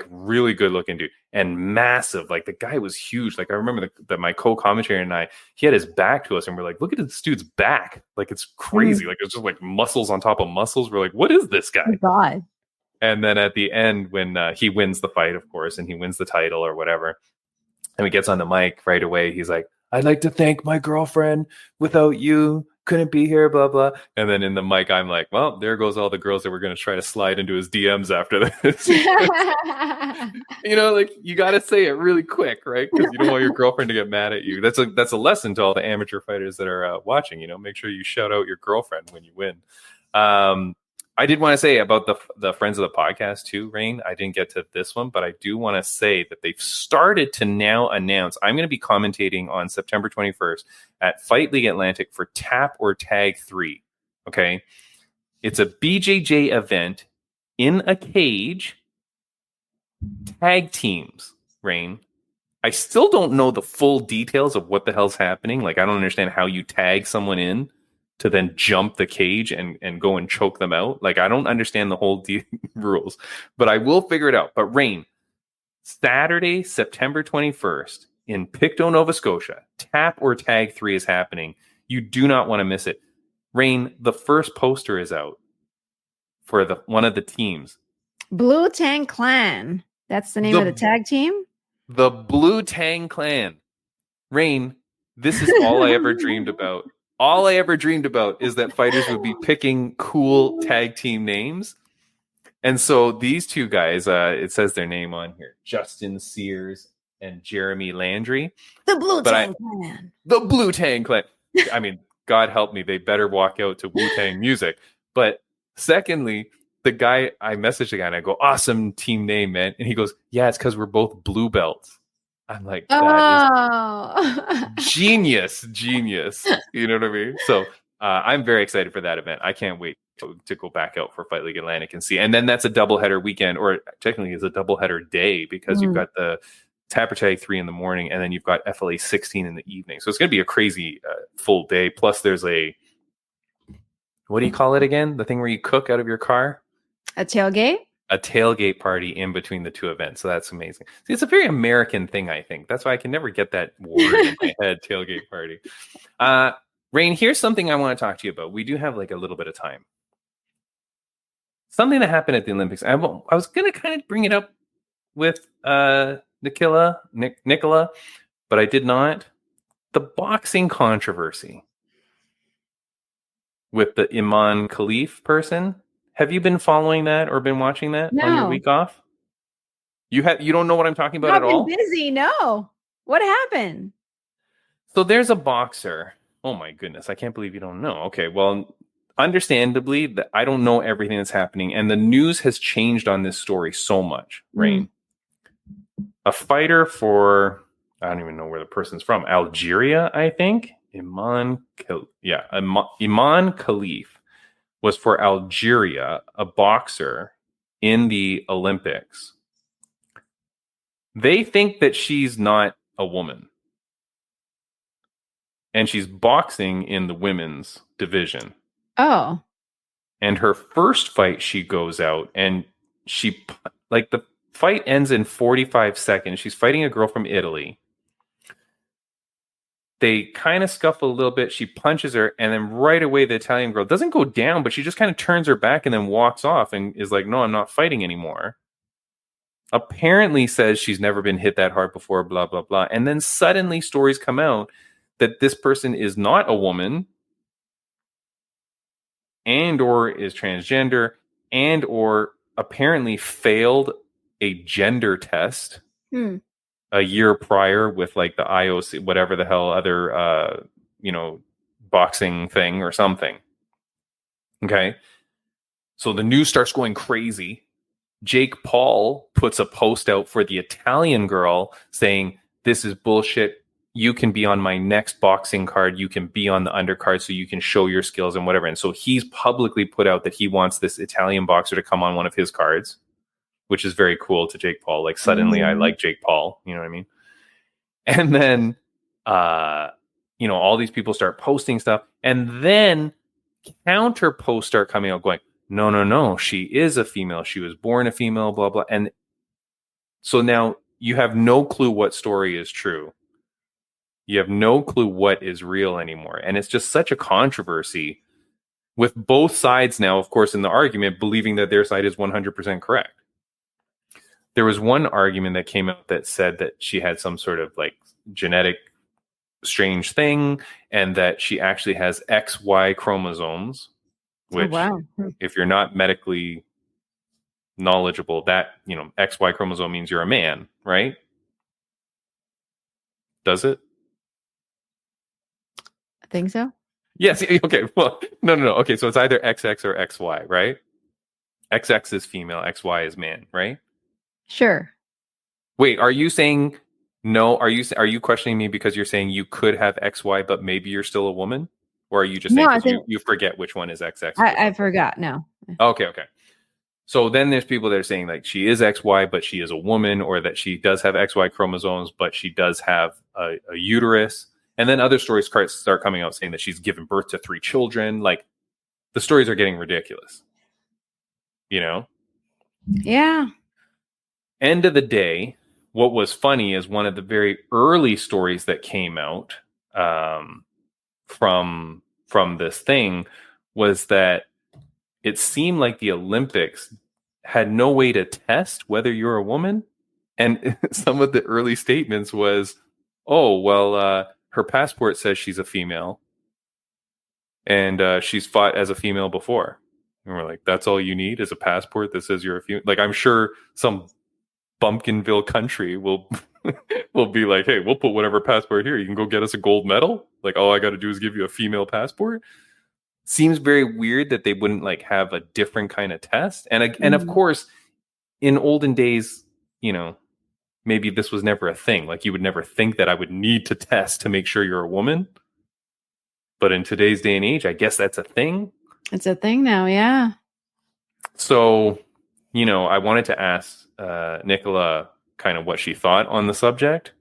Speaker 2: Really good looking dude, and massive. The guy was huge. I remember that my co-commentator and he had his back to us, and we're like, look at this dude's back. It's crazy. It's just muscles on top of muscles. We're like, what is this guy?
Speaker 1: Oh, God.
Speaker 2: And then at the end, when he wins the fight, of course, and he wins the title or whatever, and he gets on the mic right away, he's like, "I'd like to thank my girlfriend. Without you, couldn't be here, blah, blah." And then in the mic, I'm like, well, there goes all the girls that were going to try to slide into his DMs after this. You got to say it really quick, right? Because you don't want your girlfriend to get mad at you. That's a lesson to all the amateur fighters that are watching. Make sure you shout out your girlfriend when you win. I did want to say about the friends of the podcast too, Rain. I didn't get to this one, but I do want to say that they've started to now announce. I'm going to be commentating on September 21st at Fight League Atlantic for Tap or Tag 3. Okay. It's a BJJ event in a cage, tag teams, Rain. I still don't know the full details of what the hell's happening. I don't understand how you tag someone in to then jump the cage and go and choke them out. I don't understand the whole rules, but I will figure it out. But Rain, Saturday, September 21st in Pictou, Nova Scotia, Tap or Tag 3 is happening. You do not want to miss it. Rain, the first poster is out for one of the teams. Blue
Speaker 1: Tang Clan. That's the name of the tag team?
Speaker 2: The Blue Tang Clan. Rain, this is all I ever dreamed about. All I ever dreamed about is that fighters would be picking cool tag team names. And so these two guys, it says their name on here, Justin Sears and Jeremy Landry.
Speaker 1: The Blue Tang Clan.
Speaker 2: The Blue Tang Clan. I mean, God help me, they better walk out to Wu-Tang music. But secondly, the guy, I messaged the guy and I go, "Awesome team name, man." And he goes, "Yeah, it's because we're both blue belts." I'm like, that
Speaker 1: Oh.
Speaker 2: is genius. You know what I mean? So I'm very excited for that event. I can't wait to go back out for Fight League Atlantic and see. And then that's a doubleheader weekend, or technically it's a doubleheader day, because you've got the Tapper Tag 3 in the morning, and then you've got FLA 16 in the evening. So it's going to be a crazy full day. Plus there's what do you call it again? The thing where you cook out of your car?
Speaker 1: A tailgate? A
Speaker 2: tailgate party in between the two events. So that's amazing. See, it's a very American thing, I think. That's why I can never get that word in my head, tailgate party. Rain, here's something I want to talk to you about. We do have like a little bit of time. Something that happened at the Olympics. I was going to kind of bring it up with Nicila, but I did not. The boxing controversy with the Iman Khalif person. Have you been following that or been watching that on your week off? You don't know what I'm talking about at all?
Speaker 1: I've been busy. No. What happened?
Speaker 2: So there's a boxer. Oh my goodness. I can't believe you don't know. Okay. Well, understandably, I don't know everything that's happening. And the news has changed on this story so much, Rain. A fighter for, I don't even know where the person's from. Algeria, I think. Iman Khalif was for Algeria, a boxer in the Olympics. They think that she's not a woman. And she's boxing in the women's division.
Speaker 1: Oh.
Speaker 2: And her first fight, she goes out and the fight ends in 45 seconds. She's fighting a girl from Italy. They kind of scuffle a little bit. She punches her, and then right away the Italian girl doesn't go down, but she just kind of turns her back and then walks off and is like, no, I'm not fighting anymore. Apparently says she's never been hit that hard before, blah, blah, blah. And then suddenly stories come out that this person is not a woman and or is transgender and or apparently failed a gender test. A year prior with like the IOC, whatever the hell other, boxing thing or something. Okay. So the news starts going crazy. Jake Paul puts a post out for the Italian girl saying, this is bullshit. You can be on my next boxing card. You can be on the undercard so you can show your skills and whatever. And so he's publicly put out that he wants this Italian boxer to come on one of his cards, which is very cool to Jake Paul. Like suddenly I like Jake Paul, you know what I mean? And then, all these people start posting stuff, and then counter posts start coming out going, no, she is a female. She was born a female, blah, blah. And so now you have no clue what story is true. You have no clue what is real anymore. And it's just such a controversy with both sides now, of course, in the argument, believing that their side is 100% correct. There was one argument that came out that said that she had some sort of like genetic strange thing and that she actually has XY chromosomes, which if you're not medically knowledgeable, that, XY chromosome means you're a man, right? Does it?
Speaker 1: I think so.
Speaker 2: Yes. Okay. Well, no. Okay. So it's either XX or XY, right? XX is female, XY is man, right?
Speaker 1: Sure.
Speaker 2: Wait, are you saying no? Are you questioning me because you're saying you could have XY, but maybe you're still a woman? Or are you just saying you forget which one is XX?
Speaker 1: I forgot. No.
Speaker 2: Okay. So then there's people that are saying like she is XY, but she is a woman, or that she does have XY chromosomes, but she does have a uterus. And then other stories start coming out saying that she's given birth to 3 children. Like the stories are getting ridiculous.
Speaker 1: Yeah.
Speaker 2: End of the day, what was funny is one of the very early stories that came out from this thing was that it seemed like the Olympics had no way to test whether you're a woman. And some of the early statements was, oh, well, her passport says she's a female and she's fought as a female before. And we're like, that's all you need is a passport that says you're a female. Like, I'm sure some Bumpkinville country will be like, hey, we'll put whatever passport here. You can go get us a gold medal. Like, all I got to do is give you a female passport. Seems very weird that they wouldn't like have a different kind of test. And of course, in olden days, maybe this was never a thing. Like, you would never think that I would need to test to make sure you're a woman. But in today's day and age, I guess that's a thing.
Speaker 1: It's a thing now, yeah.
Speaker 2: So, I wanted to ask Nicila kind of what she thought on the subject.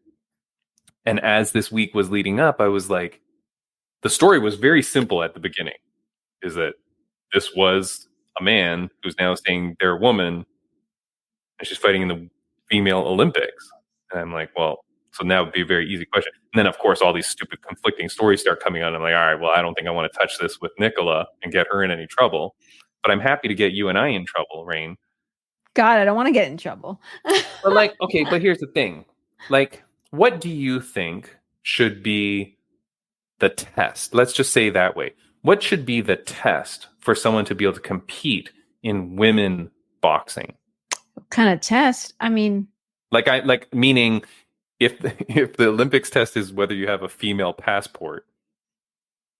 Speaker 2: And as this week was leading up, I was like, the story was very simple at the beginning, is that this was a man who's now saying they're a woman, and she's fighting in the female Olympics. And I'm like, well, so now would be a very easy question. And then, of course, all these stupid conflicting stories start coming out. I'm like, all right, well, I don't think I want to touch this with Nicila and get her in any trouble. But I'm happy to get you and I in trouble, Rain.
Speaker 1: God, I don't want to get in trouble.
Speaker 2: But okay, but here's the thing. Like, what do you think should be the test? Let's just say that way. What should be the test for someone to be able to compete in women boxing?
Speaker 1: What kind of test? I mean,
Speaker 2: meaning if the Olympics test is whether you have a female passport,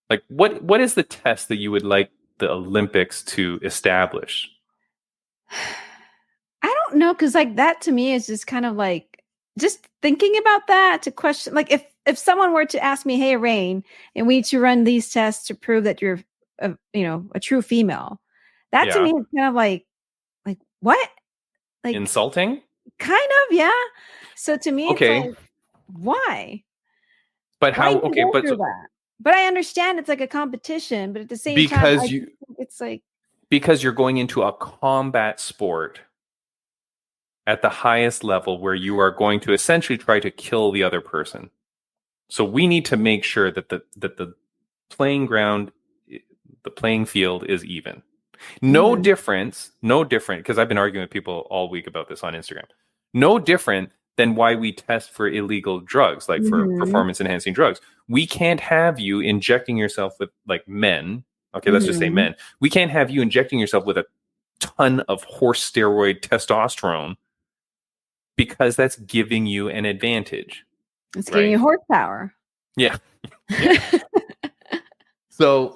Speaker 2: like what is the test that you would like the Olympics to establish?
Speaker 1: I don't know, because like that to me is just kind of like just thinking about that to question. Like if someone were to ask me, "Hey, Rain, and we need to run these tests to prove that you're a true female," that to me is kind of like what? Like
Speaker 2: insulting?
Speaker 1: Kind of, yeah. So to me,
Speaker 2: okay,
Speaker 1: it's like, why?
Speaker 2: But how? Okay, but
Speaker 1: but I understand it's like a competition, but at the same
Speaker 2: time,
Speaker 1: it's like
Speaker 2: because you're going into a combat sport at the highest level where you are going to essentially try to kill the other person. So we need to make sure that the playing ground, the playing field is even. No different, because I've been arguing with people all week about this on Instagram. No different than why we test for illegal drugs, like for performance-enhancing drugs. We can't have you injecting yourself with, like, men. Okay, let's just say men. We can't have you injecting yourself with a ton of horse steroid testosterone because that's giving you an advantage.
Speaker 1: It's giving you horsepower.
Speaker 2: Yeah. So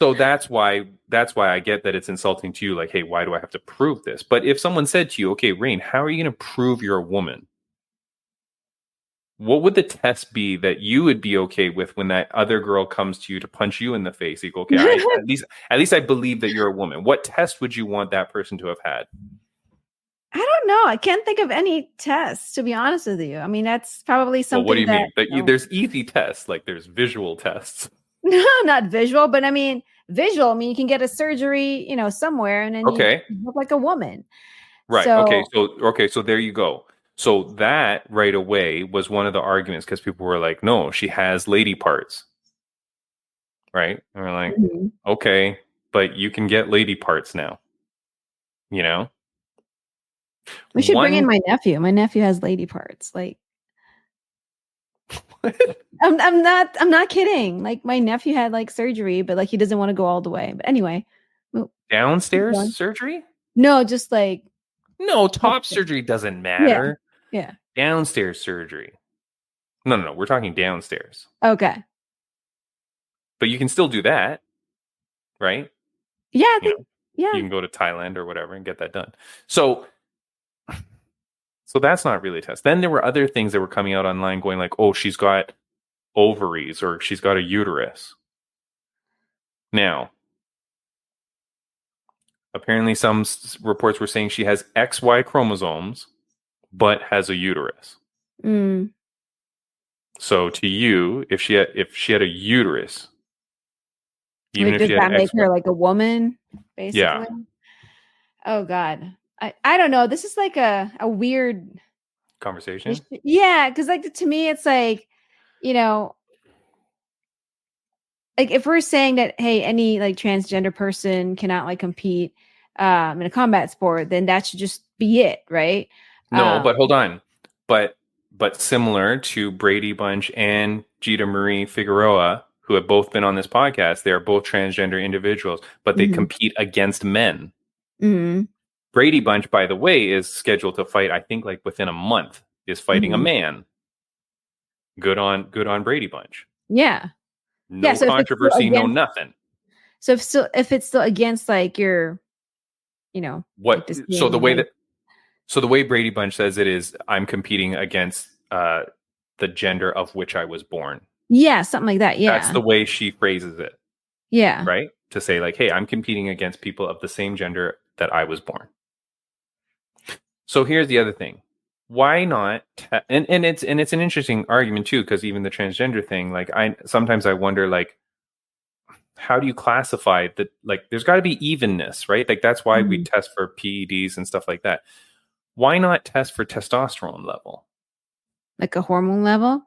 Speaker 2: that's why I get that it's insulting to you. Like, hey, why do I have to prove this? But if someone said to you, okay, Rain, how are you going to prove you're a woman? What would the test be that you would be okay with when that other girl comes to you to punch you in the face? You go, okay, at least I believe that you're a woman. What test would you want that person to have had?
Speaker 1: I don't know. I can't think of any tests, to be honest with you. I mean, that's probably something.
Speaker 2: Well, what do you mean? There's easy tests, like there's visual tests.
Speaker 1: No, not visual, but I mean, visual. I mean, you can get a surgery, somewhere, and then you look like a woman.
Speaker 2: Right. So there you go. So that right away was one of the arguments, because people were like, no, she has lady parts. Right. And we're like, okay, but you can get lady parts now.
Speaker 1: We should bring in my nephew. My nephew has lady parts. Like, I'm not kidding. Like, my nephew had like surgery, but like he doesn't want to go all the way. But anyway,
Speaker 2: downstairs surgery?
Speaker 1: No, just like
Speaker 2: top surgery doesn't matter.
Speaker 1: Yeah.
Speaker 2: Downstairs surgery. No. We're talking downstairs.
Speaker 1: Okay.
Speaker 2: But you can still do that, right?
Speaker 1: Yeah, I think,
Speaker 2: you can go to Thailand or whatever and get that done. So that's not really a test. Then there were other things that were coming out online going like, oh, she's got ovaries or she's got a uterus. Now, apparently some reports were saying she has XY chromosomes, but has a uterus. So to you, if she had a uterus, even
Speaker 1: does that make her like a woman, basically? Yeah. Oh God. I don't know. This is like a weird
Speaker 2: conversation.
Speaker 1: Yeah, because like to me, it's like, like if we're saying that, hey, any like transgender person cannot like compete in a combat sport, then that should just be it, right?
Speaker 2: No, but hold on. But similar to Brady Bunch and Gita Marie Figueroa, who have both been on this podcast, they are both transgender individuals, but they compete against men. Brady Bunch, by the way, is scheduled to fight, I think, like within a month, is fighting a man. Good on Brady Bunch.
Speaker 1: Yeah.
Speaker 2: No controversy, no nothing.
Speaker 1: So if it's still against like your,
Speaker 2: what?
Speaker 1: Like
Speaker 2: so the way that So the way Brady Bunch says it is, I'm competing against the gender of which I was born.
Speaker 1: Yeah, something like that. Yeah.
Speaker 2: That's the way she phrases it.
Speaker 1: Yeah.
Speaker 2: Right? To say like, hey, I'm competing against people of the same gender that I was born. So here's the other thing. Why not? And it's an interesting argument too, because even the transgender thing, like sometimes I wonder, like, how do you classify that? Like, there's got to be evenness, right? Like, that's why we test for PEDs and stuff like that. Why not test for testosterone level?
Speaker 1: Like a hormone level?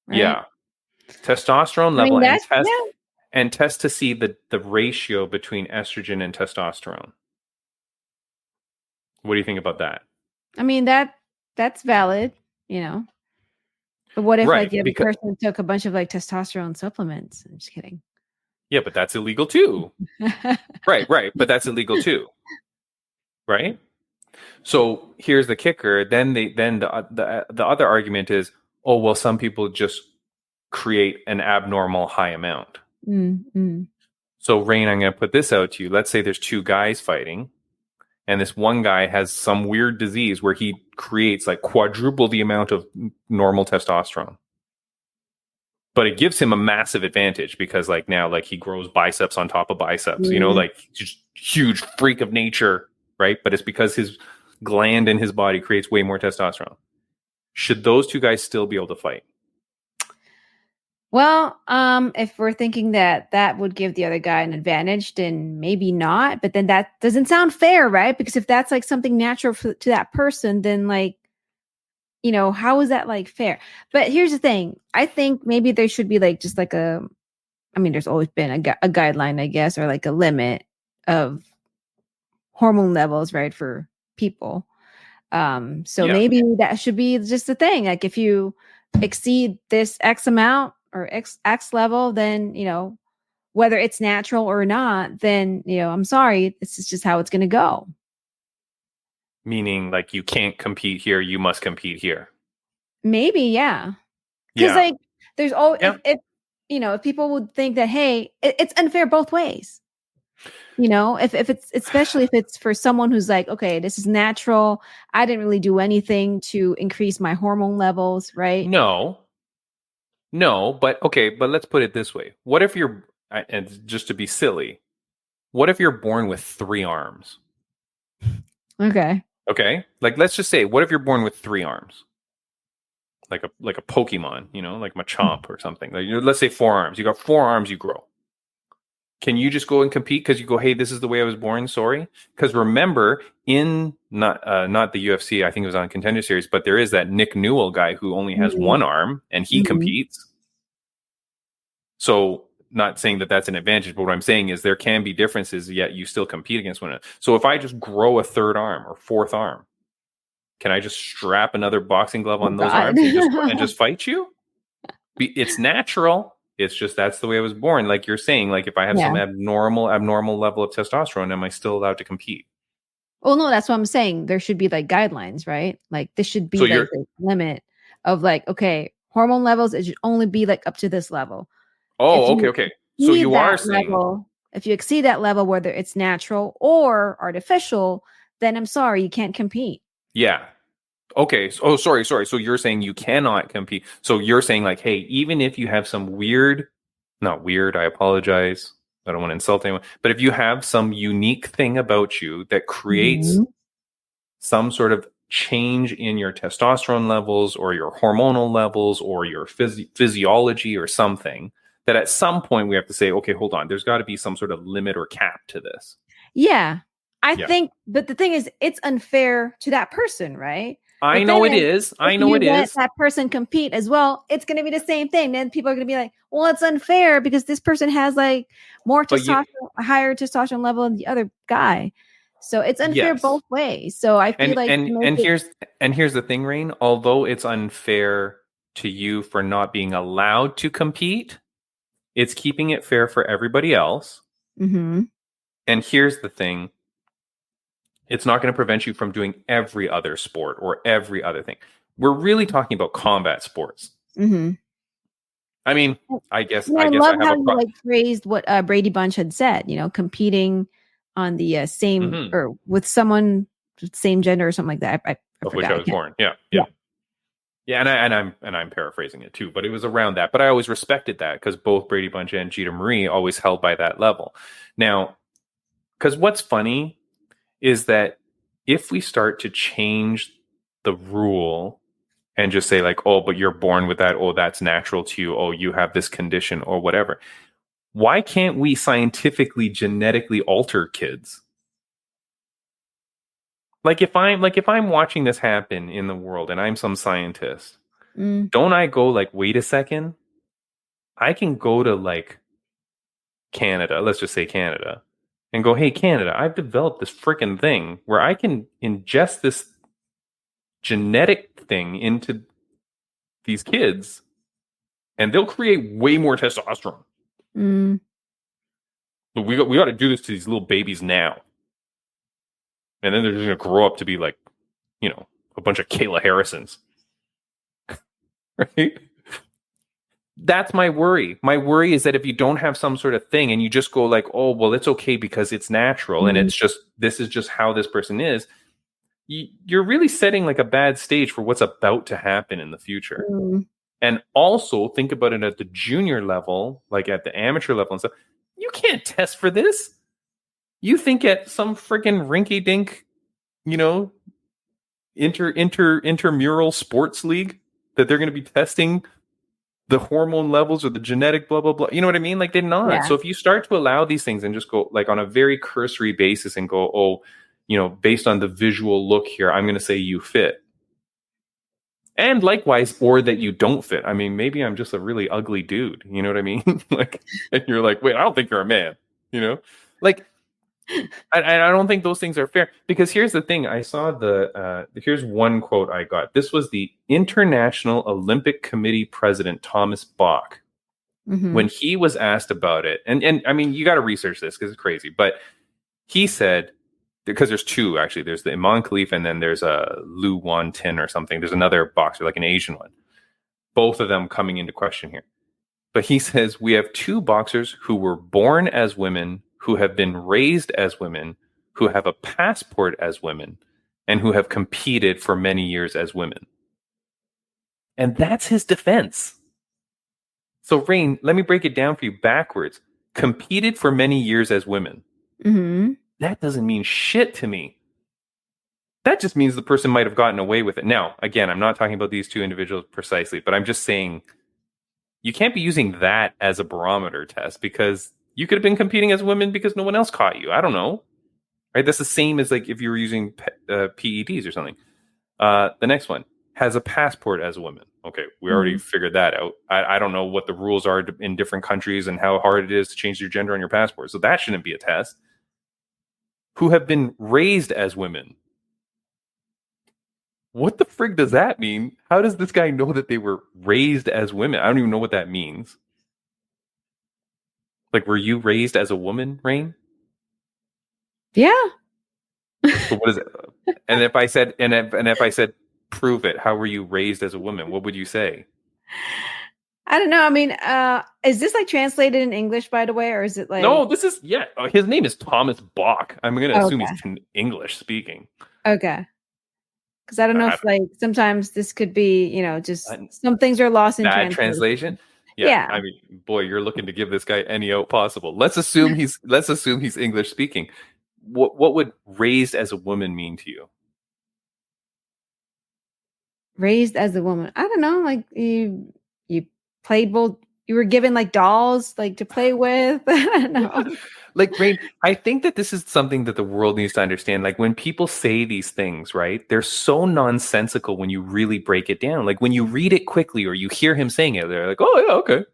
Speaker 2: Right? Yeah. Testosterone level and test to see the ratio between estrogen and testosterone. What do you think about that?
Speaker 1: I mean, that's valid, you know. But what if like the other person took a bunch of like testosterone supplements? I'm just kidding.
Speaker 2: Yeah, but that's illegal too. Right. But that's illegal too. Right? So here's the kicker. Then the other argument is, oh, well, some people just create an abnormal high amount.
Speaker 1: Mm-hmm.
Speaker 2: So Rain, I'm going to put this out to you. Let's say there's two guys fighting, and this one guy has some weird disease where he creates like quadruple the amount of normal testosterone. But it gives him a massive advantage because like now, like he grows biceps on top of biceps, you know, like just huge freak of nature, right? But it's because his gland in his body creates way more testosterone. Should those two guys still be able to fight?
Speaker 1: Well, if we're thinking that would give the other guy an advantage, then maybe not. But then that doesn't sound fair, right? Because if that's like something natural to that person, then like, you know, how is that like fair? But here's the thing. I think maybe there should be like just like there's always been a guideline, I guess, or like a limit of hormone levels, right, for people. Maybe that should be just the thing. Like if you exceed this X amount or X level, then, you know, whether it's natural or not, then, you know, I'm sorry, this is just how it's going to go.
Speaker 2: Meaning like you can't compete here, you must compete here.
Speaker 1: Maybe, yeah. Because like there's always, if people would think that, hey, it's unfair both ways. You know, if it's, especially if it's for someone who's like, okay, this is natural. I didn't really do anything to increase my hormone levels, right?
Speaker 2: No, but okay, but let's put it this way. What if you're, and just to be silly, what if you're born with 3 arms?
Speaker 1: Okay.
Speaker 2: Like, let's just say, what if you're born with 3 arms? Like a Pokemon, you know, like Machamp or something. Like, let's say 4 arms. You got 4 arms, you grow. Can you just go and compete because you go, hey, this is the way I was born? Sorry. Because remember, in not the UFC, I think it was on Contender Series, but there is that Nick Newell guy who only has 1 arm and he competes. So not saying that that's an advantage, but what I'm saying is there can be differences, yet you still compete against one another. So if I just grow a 3rd arm or 4th arm, can I just strap another boxing glove on those arms and just fight you? It's natural. It's just that's the way I was born. Like you're saying, like if I have some abnormal level of testosterone, am I still allowed to compete?
Speaker 1: Well, no, that's what I'm saying. There should be like guidelines, right? Like this should be like the limit of like, okay, hormone levels, it should only be like up to this level.
Speaker 2: Oh, okay. So you are saying
Speaker 1: if you exceed that level, whether it's natural or artificial, then I'm sorry, you can't compete.
Speaker 2: Yeah. Okay. Oh, sorry. So you're saying you cannot compete. So you're saying like, hey, even if you have some not weird, I apologize. I don't want to insult anyone. But if you have some unique thing about you that creates some sort of change in your testosterone levels or your hormonal levels or your physiology or something, that at some point we have to say, okay, hold on. There's got to be some sort of limit or cap to this.
Speaker 1: Yeah. I think, but the thing is, it's unfair to that person, right?
Speaker 2: I know it is.
Speaker 1: Let that person compete as well, it's going to be the same thing. Then people are going to be like, well, it's unfair because this person has like more testosterone, a higher testosterone level than the other guy. So it's unfair both ways. So I feel
Speaker 2: here's the thing, Rain. Although it's unfair to you for not being allowed to compete, it's keeping it fair for everybody else.
Speaker 1: Mm-hmm.
Speaker 2: And here's the thing. It's not going to prevent you from doing every other sport or every other thing. We're really talking about combat sports.
Speaker 1: Mm-hmm.
Speaker 2: I mean, I
Speaker 1: love how you like phrased what Brady Bunch had said. You know, competing on the same or with someone same gender or something like that. I
Speaker 2: of
Speaker 1: forgot.
Speaker 2: which I was born. Yeah. And I'm paraphrasing it too, but it was around that. But I always respected that because both Brady Bunch and Jeter Marie always held by that level. Now, because what's funny is that if we start to change the rule and just say like, oh, but you're born with that, oh, that's natural to you, oh, you have this condition or whatever, why can't we scientifically genetically alter kids? Like if I'm watching this happen in the world and I'm some scientist, don't I go like, wait a second, I can go to like Canada, let's just say Canada, and go, hey, Canada, I've developed this freaking thing where I can ingest this genetic thing into these kids and they'll create way more testosterone. But we got to do this to these little babies now. And then they're just going to grow up to be like, you know, a bunch of Kayla Harrisons. Right? That's my worry. My worry is that if you don't have some sort of thing and you just go like, oh, well, it's okay because it's natural and it's just, this is just how this person is, you're really setting like a bad stage for what's about to happen in the future. And also think about it at the junior level, like at the amateur level and stuff. You can't test for this. You think at some freaking rinky dink, you know, intramural sports league that they're going to be testing the hormone levels or the genetic blah, blah, blah. You know what I mean? Like they're not. Yeah. So if you start to allow these things and just go like on a very cursory basis and go, oh, you know, based on the visual look here, I'm going to say you fit. And likewise, or that you don't fit. I mean, maybe I'm just a really ugly dude. You know what I mean? Like, and you're like, wait, I don't think you're a man. You know, like, I don't think those things are fair because here's the thing. I saw here's one quote I got. This was the International Olympic Committee president, Thomas Bach, when he was asked about it. And I mean, you got to research this because it's crazy. But he said, because there's two, actually, there's the Imam Khalif and then there's a Lu Wan Tin or something. There's another boxer, like an Asian one. Both of them coming into question here. But he says, we have two boxers who were born as women, who have been raised as women, who have a passport as women, and who have competed for many years as women. And that's his defense. So, Rain, let me break it down for you backwards. Competed for many years as women. That doesn't mean shit to me. That just means the person might have gotten away with it. Now, again, I'm not talking about these two individuals precisely, but I'm just saying you can't be using that as a barometer test because you could have been competing as women because no one else caught you. I don't know. Right? That's the same as like if you were using PEDs or something. The next one has a passport as a woman. Okay, we already figured that out. I don't know what the rules are in different countries and how hard it is to change your gender on your passport. So that shouldn't be a test. Who have been raised as women. What the frig does that mean? How does this guy know that they were raised as women? I don't even know what that means. Like, were you raised as a woman, Rain?
Speaker 1: Yeah.
Speaker 2: So what is it? And if I said, if I said, prove it, how were you raised as a woman? What would you say?
Speaker 1: I don't know. I mean, is this like translated in English, by the way, or is it like?
Speaker 2: No, this is his name is Thomas Bach. I'm going to assume he's English speaking.
Speaker 1: Okay. Because I don't know if like sometimes this could be, you know, just some things are lost in
Speaker 2: translation. Yeah. I mean, boy, you're looking to give this guy any out possible. Let's assume he's English speaking. What would raised as a woman mean to you?
Speaker 1: Raised as a woman. I don't know. Like you played both. You were given like dolls like to play with. I don't know.
Speaker 2: Like, Rain, I think that this is something that the world needs to understand. Like when people say these things, right? They're so nonsensical when you really break it down. Like when you read it quickly or you hear him saying it, they're like, oh yeah, okay.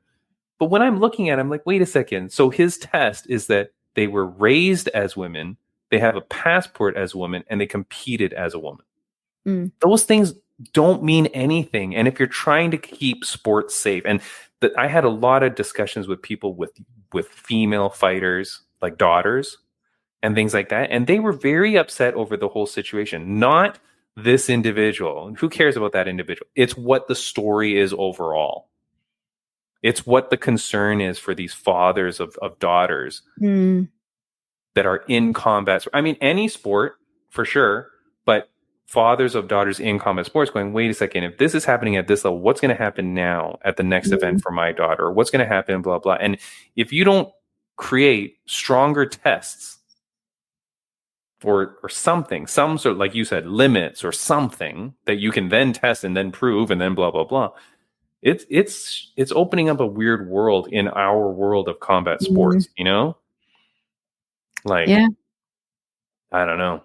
Speaker 2: But when I'm looking at it, I'm like, wait a second. So his test is that they were raised as women, they have a passport as a woman, and they competed as a woman. Those things don't mean anything. And if you're trying to keep sports safe, and I had a lot of discussions with people with female fighters, like daughters and things like that. And they were very upset over the whole situation, not this individual. And who cares about that individual? It's what the story is overall. It's what the concern is for these fathers of daughters that are in combat. I mean, any sport for sure, fathers of daughters in combat sports going, wait a second, if this is happening at this level, what's going to happen now at the next event for my daughter? What's going to happen, blah, blah. And if you don't create stronger tests or something, some sort of, like you said, limits or something that you can then test and then prove and then blah, blah, blah. It's opening up a weird world in our world of combat sports, you know? Like, I don't know.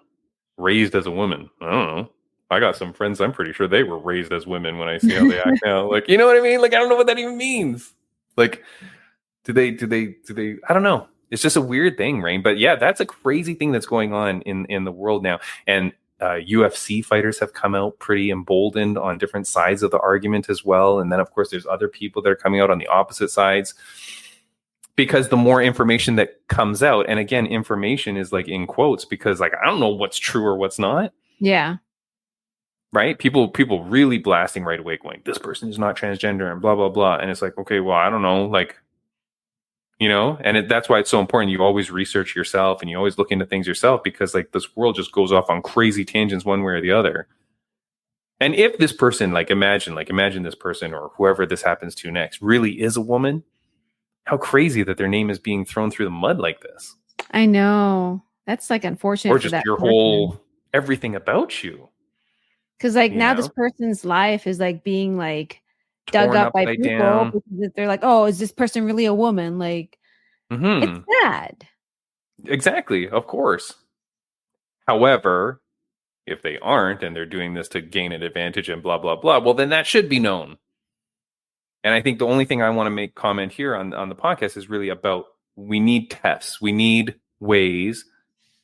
Speaker 2: Raised as a woman. I don't know. I got some friends, I'm pretty sure they were raised as women when I see how they act now. Like, you know what I mean? Like, I don't know what that even means. Like, do they, I don't know. It's just a weird thing, Rain. But yeah, that's a crazy thing that's going on in the world now. And UFC fighters have come out pretty emboldened on different sides of the argument as well. And then, of course, there's other people that are coming out on the opposite sides. Because the more information that comes out, and again, information is like in quotes, because like, I don't know what's true or what's not.
Speaker 1: Yeah.
Speaker 2: Right? People really blasting right away going, this person is not transgender and blah, blah, blah. And it's like, okay, well, I don't know. Like, you know, and that's why it's so important. You always research yourself and you always look into things yourself, because like this world just goes off on crazy tangents one way or the other. And if this person, imagine this person or whoever this happens to next really is a woman, how crazy that their name is being thrown through the mud like this.
Speaker 1: I know. That's like unfortunate.
Speaker 2: Or just your whole, everything about you.
Speaker 1: Because like now this person's life is like being like dug up by people down. Because they're like, oh, is this person really a woman? Like, it's sad.
Speaker 2: Exactly. Of course. However, if they aren't and they're doing this to gain an advantage and blah, blah, blah, well, then that should be known. And I think the only thing I want to make comment here on the podcast is really about, we need tests. We need ways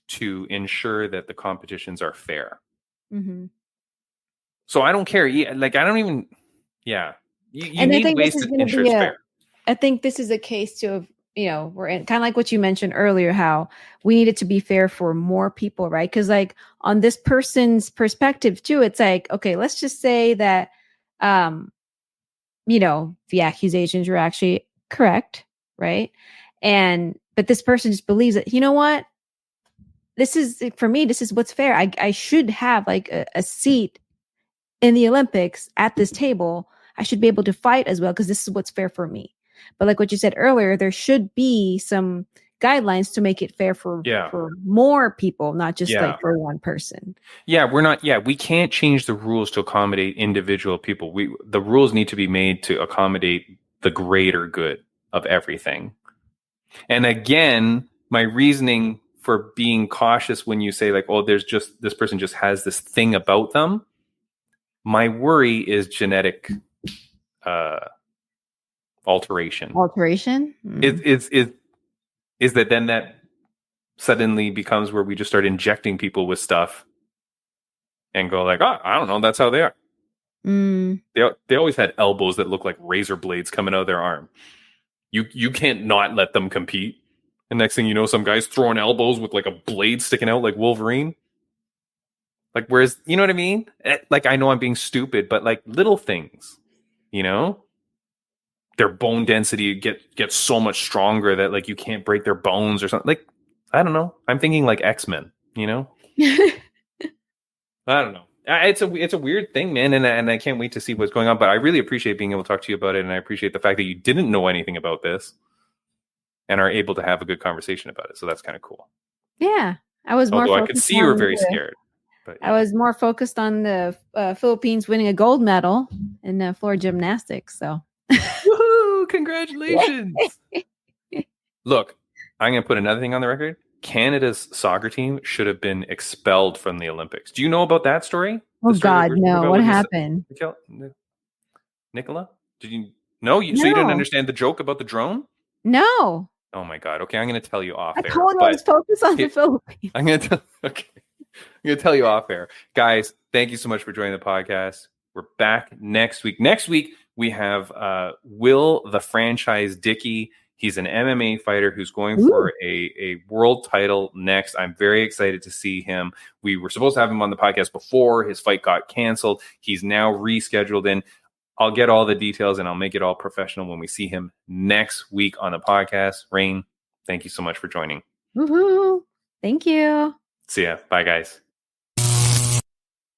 Speaker 2: to ensure that the competitions are fair. Mm-hmm. So I don't care. Like, I don't even, You need ways to ensure it's fair.
Speaker 1: I think this is a case to, we're in kind of like what you mentioned earlier, how we need it to be fair for more people, right? Because like on this person's perspective too, it's like, okay, let's just say that, the accusations were actually correct, right? But this person just believes that, you know what? This is, for me, this is what's fair. I should have like a seat in the Olympics at this table. I should be able to fight as well because this is what's fair for me. But like what you said earlier, there should be some guidelines to make it fair for more people, not just like for one person. We can't change the rules to accommodate individual people. The rules need to be made to accommodate the greater good of everything. And again, my reasoning for being cautious when you say like, oh, there's just, this person just has this thing about them. My worry is genetic alteration. Is that then that suddenly becomes where we just start injecting people with stuff and go like, oh, I don't know, that's how they are. They always had elbows that look like razor blades coming out of their arm. You can't not let them compete. And next thing you know, some guy's throwing elbows with like a blade sticking out like Wolverine. Like, whereas, you know what I mean? Like, I know I'm being stupid, but like little things, their bone density gets so much stronger that like you can't break their bones or something. Like, I don't know. I'm thinking like X-Men, I don't know. It's a weird thing, man. And I can't wait to see what's going on, but I really appreciate being able to talk to you about it. And I appreciate the fact that you didn't know anything about this and are able to have a good conversation about it. So that's kind of cool. Yeah. Although
Speaker 2: I could see you were very scared. But,
Speaker 1: I was more focused on the Philippines winning a gold medal in floor gymnastics. So,
Speaker 2: woohoo! Congratulations! Look, I'm going to put another thing on the record. Canada's soccer team should have been expelled from the Olympics. Do you know about that story?
Speaker 1: Oh God, no! What happened?
Speaker 2: Nicila? Did you? No, so you didn't understand the joke about the drone?
Speaker 1: No.
Speaker 2: Oh my God! Okay, I'm going to tell you off air.
Speaker 1: I told you I was focused on the Philippines.
Speaker 2: I'm going to tell you off air. Guys, thank you so much for joining the podcast. We're back next week. Next week, we have Will the Franchise Dickey. He's an MMA fighter who's going for a world title next. I'm very excited to see him. We were supposed to have him on the podcast before. His fight got canceled. He's now rescheduled in. I'll get all the details and I'll make it all professional when we see him next week on the podcast. Rain, thank you so much for joining.
Speaker 1: Woohoo! Thank you.
Speaker 2: See ya. Bye, guys.